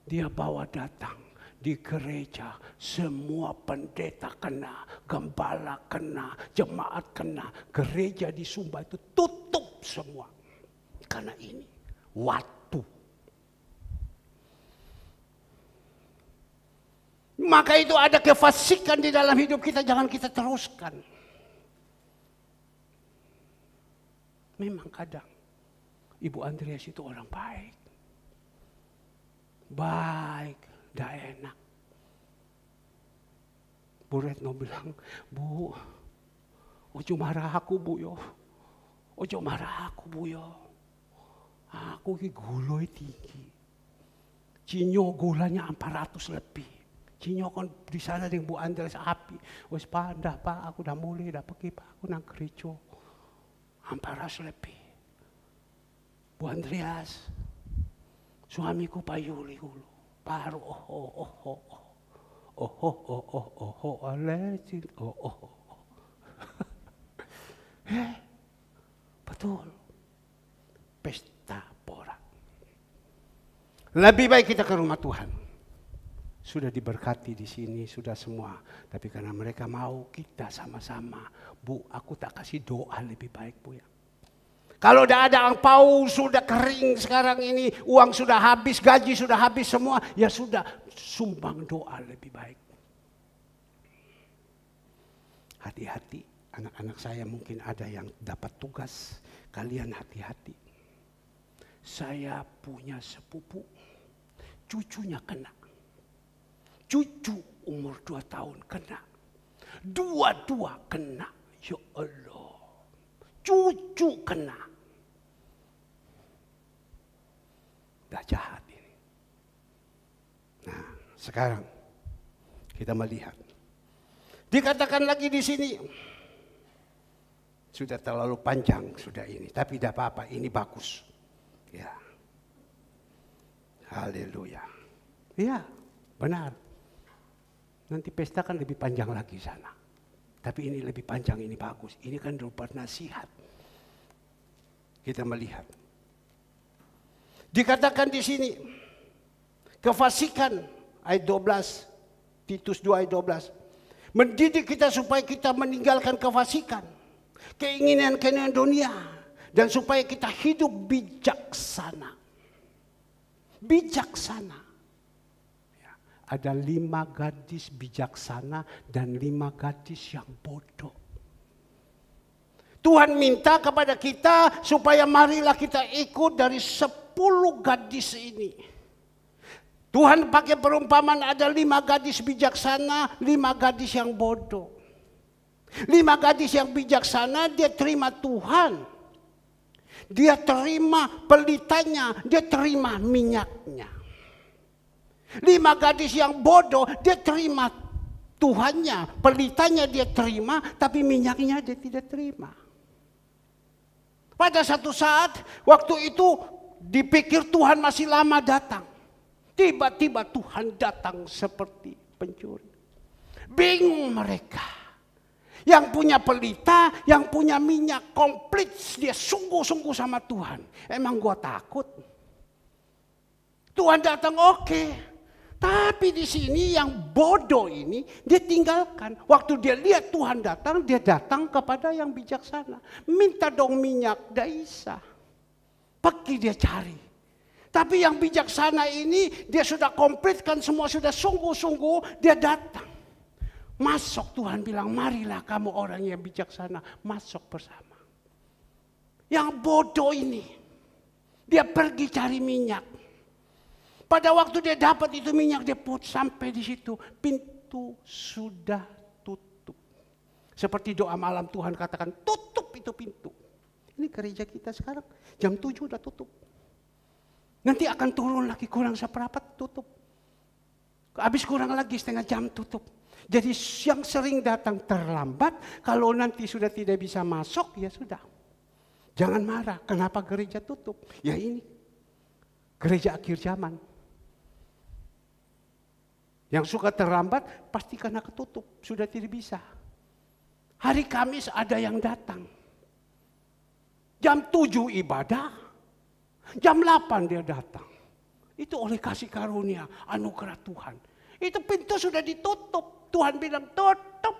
Dia bawa datang di gereja, semua pendeta kena, gembala kena, jemaat kena. Gereja di Sumba itu tutup semua. Karena ini waktu. Maka itu ada kefasikan di dalam hidup kita, jangan kita teruskan. Memang kadang Ibu Andreas itu orang baik. Baik, dah enak. Bu Retno bilang, Bu, ojo marah aku Bu yo. Ojo marah aku Bu yo. Aku ki guloi tinggi. Cinyo gulanya 400 lebih. Cinyo kan di sana dengan Bu Andreas api. Wes pandah Pak, aku dah mulai dah pergi Pak, aku nang gereja. 400 lebih. Bu Andreas, suamiku Pak Yuli dulu. Baru alecin, betul. Pesta pora. Lebih baik kita ke rumah Tuhan. Sudah diberkati di sini, sudah semua. Tapi karena mereka mau kita sama-sama. Bu, aku tak kasih doa lebih baik Bu ya. Kalau udah ada angpau, sudah kering sekarang ini, uang sudah habis, gaji sudah habis semua, ya sudah, sumbang doa lebih baik. Hati-hati, anak-anak saya mungkin ada yang dapat tugas, kalian hati-hati. Saya punya sepupu, cucunya kena. Cucu umur 2 tahun kena. Dua-dua kena, ya Allah. Cucu kena. Dah jahat ini. Nah, sekarang kita melihat. Dikatakan lagi di sini. Sudah terlalu panjang sudah ini, tapi tidak apa-apa, ini bagus. Ya. Haleluya. Ya, benar. Nanti pesta kan lebih panjang lagi sana. Tapi ini lebih panjang, ini bagus. Ini kan berupa nasihat. Kita melihat. Dikatakan di sini, kefasikan ayat 12, Titus 2 ayat 12. Mendidik kita supaya kita meninggalkan kefasikan, keinginan-keinginan dunia, dan supaya kita hidup bijaksana. Bijaksana. Ada 5 gadis bijaksana dan 5 gadis yang bodoh. Tuhan minta kepada kita supaya marilah kita ikut dari 10 gadis ini. Tuhan pakai perumpamaan ada 5 gadis bijaksana, 5 gadis yang bodoh. 5 gadis yang bijaksana dia terima Tuhan. Dia terima pelitanya, dia terima minyaknya. 5 gadis yang bodoh, dia terima Tuhannya, pelitanya dia terima, tapi minyaknya dia tidak terima. Pada satu saat, waktu itu dipikir Tuhan masih lama datang. Tiba-tiba Tuhan datang seperti pencuri. Bingung mereka. Yang punya pelita, yang punya minyak komplit, dia sungguh-sungguh sama Tuhan. Emang gua takut? Tuhan datang oke. Tapi di sini yang bodoh ini dia tinggalkan. Waktu dia lihat Tuhan datang, dia datang kepada yang bijaksana. Minta dong minyak, dah isa. Pergi dia cari. Tapi yang bijaksana ini dia sudah komplitkan semua, sudah sungguh-sungguh dia datang. Masuk Tuhan bilang, marilah kamu orang yang bijaksana, masuk bersama. Yang bodoh ini, dia pergi cari minyak. Pada waktu dia dapat itu minyak, dia put sampai di situ. Pintu sudah tutup. Seperti doa malam Tuhan katakan, tutup itu pintu. Ini gereja kita sekarang, jam 7 udah tutup. Nanti akan turun lagi kurang seperempat tutup. Habis kurang lagi setengah jam tutup. Jadi yang sering datang terlambat, kalau nanti sudah tidak bisa masuk, ya sudah. Jangan marah, kenapa gereja tutup? Ya ini, gereja akhir zaman. Yang suka terlambat pasti karena ketutup, sudah tidak bisa. Hari Kamis ada yang datang. Jam 7 ibadah, jam 8 dia datang. Itu oleh kasih karunia, anugerah Tuhan. Itu pintu sudah ditutup, Tuhan bilang tutup.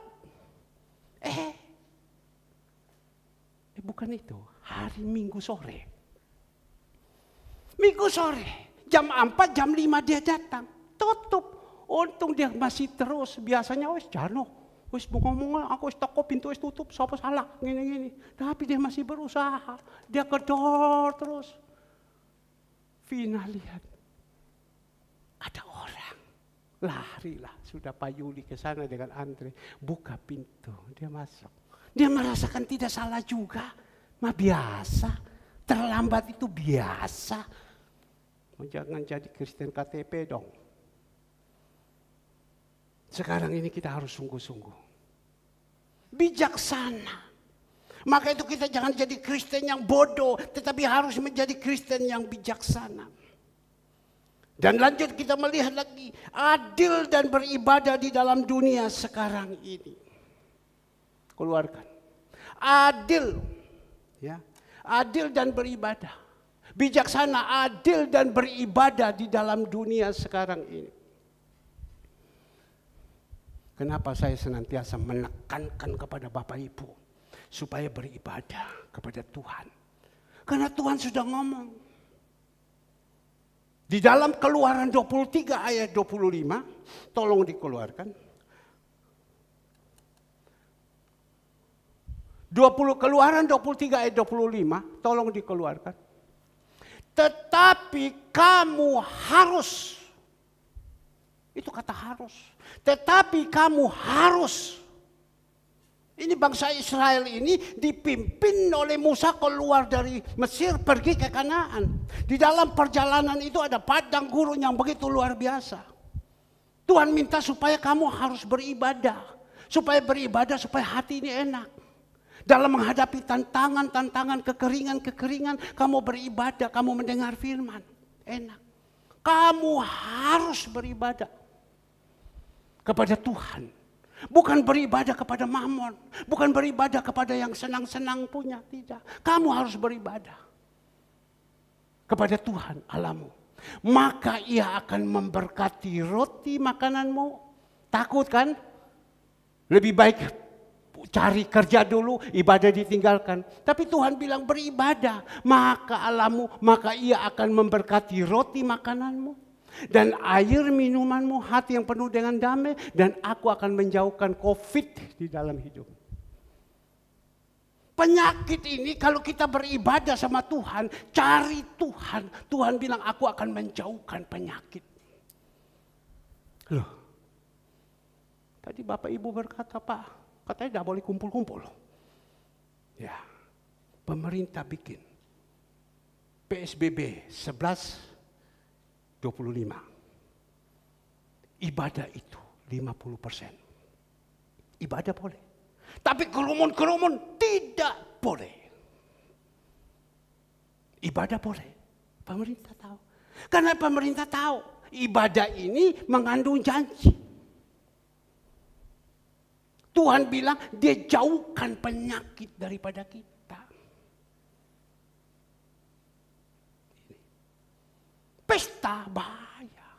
Bukan itu, hari Minggu sore. Minggu sore, jam 4, jam 5 dia datang, tutup. Untung dia masih terus. Biasanya wis jano. Wis ngomong aku wis toko pintu wis tutup. Siapa salah gini-gini. Tapi dia masih berusaha. Dia kedor terus. Vina lihat. Ada orang. Larilah. Sudah Pak Yuli ke sana dengan Andre. Buka pintu. Dia masuk. Dia merasakan tidak salah juga. Mah biasa. Terlambat itu biasa. Jangan jadi Kristen KTP dong. Sekarang ini kita harus sungguh-sungguh. Bijaksana. Maka itu kita jangan jadi Kristen yang bodoh. Tetapi harus menjadi Kristen yang bijaksana. Dan lanjut kita melihat lagi. Adil dan beribadah di dalam dunia sekarang ini. Keluarkan. Adil. Ya. Adil dan beribadah. Bijaksana, adil dan beribadah di dalam dunia sekarang ini. Kenapa saya senantiasa menekankan kepada Bapak Ibu supaya beribadah kepada Tuhan? Karena Tuhan sudah ngomong. Di dalam Keluaran 23 ayat 25, tolong dikeluarkan. 20 Keluaran 23 ayat 25, tolong dikeluarkan. Tetapi kamu harus, itu kata harus. Tetapi kamu harus. Ini bangsa Israel ini dipimpin oleh Musa keluar dari Mesir pergi ke Kanaan. Di dalam perjalanan itu ada padang gurun yang begitu luar biasa. Tuhan minta supaya kamu harus beribadah. Supaya beribadah, supaya hati ini enak. Dalam menghadapi tantangan-tantangan, kekeringan-kekeringan, kamu beribadah, kamu mendengar firman. Enak. Kamu harus beribadah kepada Tuhan. Bukan beribadah kepada Mammon. Bukan beribadah kepada yang senang-senang punya. Tidak. Kamu harus beribadah kepada Tuhan Allahmu. Maka Ia akan memberkati roti makananmu. Takut kan? Lebih baik cari kerja dulu, ibadah ditinggalkan. Tapi Tuhan bilang beribadah. Maka Allahmu, maka Ia akan memberkati roti makananmu. Dan air minumanmu, hati yang penuh dengan damai. Dan aku akan menjauhkan COVID di dalam hidup. Penyakit ini kalau kita beribadah sama Tuhan, cari Tuhan. Tuhan bilang aku akan menjauhkan penyakit. Loh. Tadi Bapak Ibu berkata, Pak, katanya tidak boleh kumpul-kumpul. Ya, pemerintah bikin PSBB 11-25. Ibadah itu 50%. Ibadah boleh. Tapi kerumun-kerumun tidak boleh. Ibadah boleh. Pemerintah tahu. Karena pemerintah tahu ibadah ini mengandung janji. Tuhan bilang dia jauhkan penyakit daripada kita. Pesta bahaya.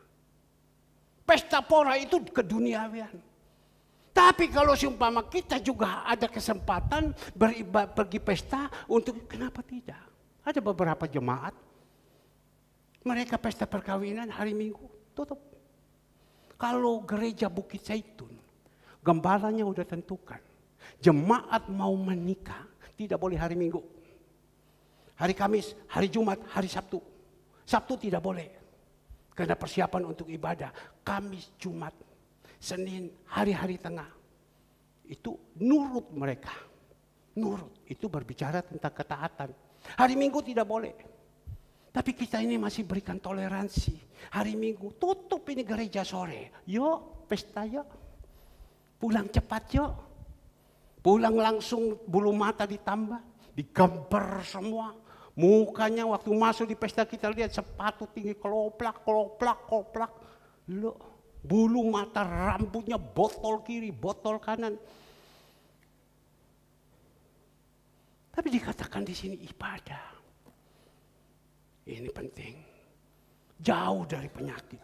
Pesta pora itu keduniawian. Tapi kalau seumpama kita juga ada kesempatan pergi pesta untuk, kenapa tidak? Ada beberapa jemaat, mereka pesta perkawinan hari Minggu tutup. Kalau gereja Bukit Zaitun, gembalanya udah tentukan. Jemaat mau menikah tidak boleh hari Minggu. Hari Kamis, hari Jumat, hari Sabtu. Sabtu tidak boleh. Karena persiapan untuk ibadah. Kamis, Jumat, Senin, hari-hari tengah. Itu nurut mereka. Nurut, itu berbicara tentang ketaatan. Hari Minggu tidak boleh. Tapi kita ini masih berikan toleransi. Hari Minggu tutup ini gereja sore. Yuk, pesta yuk. Pulang cepat yuk. Pulang langsung bulu mata ditambah. Digambar semua. Mukanya waktu masuk di pesta kita lihat sepatu tinggi keloplak. Loh, bulu mata rambutnya botol kiri, botol kanan. Tapi dikatakan di sini ibadah. Ini penting. Jauh dari penyakit.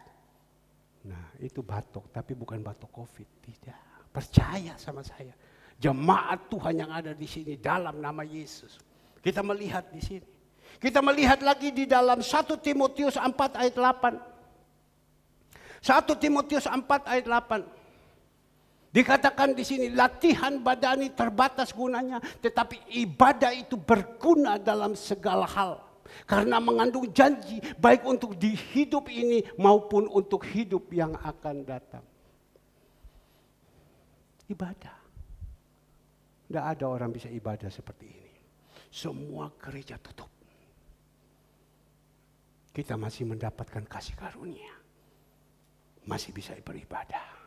Nah, itu batuk, tapi bukan batuk COVID, tidak. Percaya sama saya. Jemaat Tuhan yang ada di sini dalam nama Yesus. Kita melihat di sini. Kita melihat lagi di dalam 1 Timotius 4 ayat 8. 1 1 Timotius 4 ayat 8. Dikatakan di sini latihan badani terbatas gunanya, tetapi ibadah itu berguna dalam segala hal. Karena mengandung janji baik untuk di hidup ini maupun untuk hidup yang akan datang. Ibadah. Tidak ada orang bisa ibadah seperti ini. Semua gereja tutup. Kita masih mendapatkan kasih karunia. Masih bisa beribadah.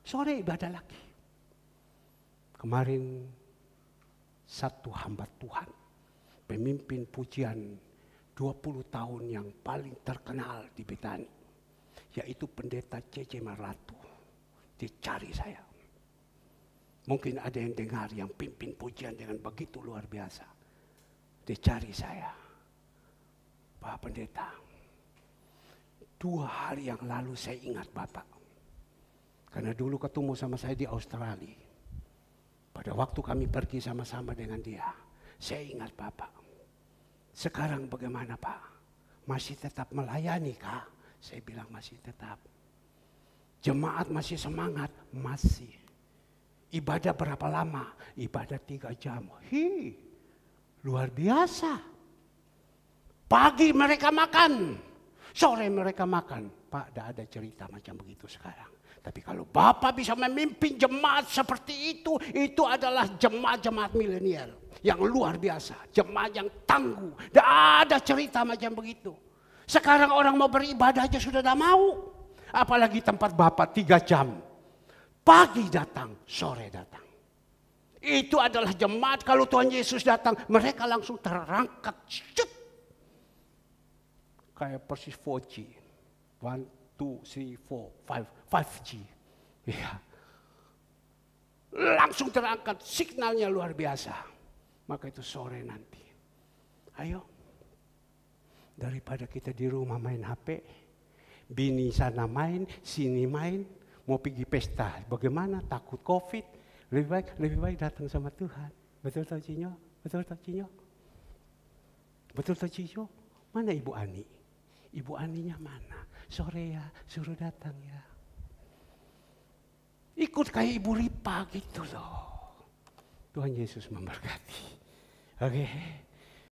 Sore ibadah lagi. Kemarin satu hamba Tuhan, pemimpin pujian 20 tahun yang paling terkenal di Betani, yaitu pendeta C.C. Marlatu. Dicari saya. Mungkin ada yang dengar yang pimpin pujian dengan begitu luar biasa. Dicari saya. Pak Pendeta, 2 hari yang lalu saya ingat Bapak. Karena dulu ketemu sama saya di Australia. Pada waktu kami pergi sama-sama dengan dia. Saya ingat Bapak. Sekarang bagaimana Pak? Masih tetap melayani kah? Saya bilang masih tetap. Jemaat masih semangat? Masih. Ibadah berapa lama? Ibadah 3 jam. Luar biasa. Pagi mereka makan. Sore mereka makan. Pak, tidak ada cerita macam begitu sekarang. Tapi kalau Bapak bisa memimpin jemaat seperti itu adalah jemaat-jemaat milenial yang luar biasa. Jemaat yang tangguh. Tidak ada cerita macam begitu. Sekarang orang mau beribadah aja sudah tidak mau. Apalagi tempat Bapak 3 jam. Pagi datang, sore datang. Itu adalah jemaat kalau Tuhan Yesus datang, mereka langsung terangkat. Cut. Kayak persis 4G. 1, 2, 3, 4, 5G. Ya. Langsung terangkat, signalnya luar biasa. Maka itu sore nanti. Ayo. Daripada kita di rumah main HP, bini sana main, sini main, mau pergi pesta. Bagaimana? Takut COVID. Lebih baik datang sama Tuhan. Betul tak Cinyo? Betul tak Cinyo? Betul tak Cinyo? Mana Ibu Ani? Ibu Aninya mana? Sore ya, suruh datang ya. Ikut kayak Ibu Ripa gitu loh. Tuhan Yesus memberkati. Oke.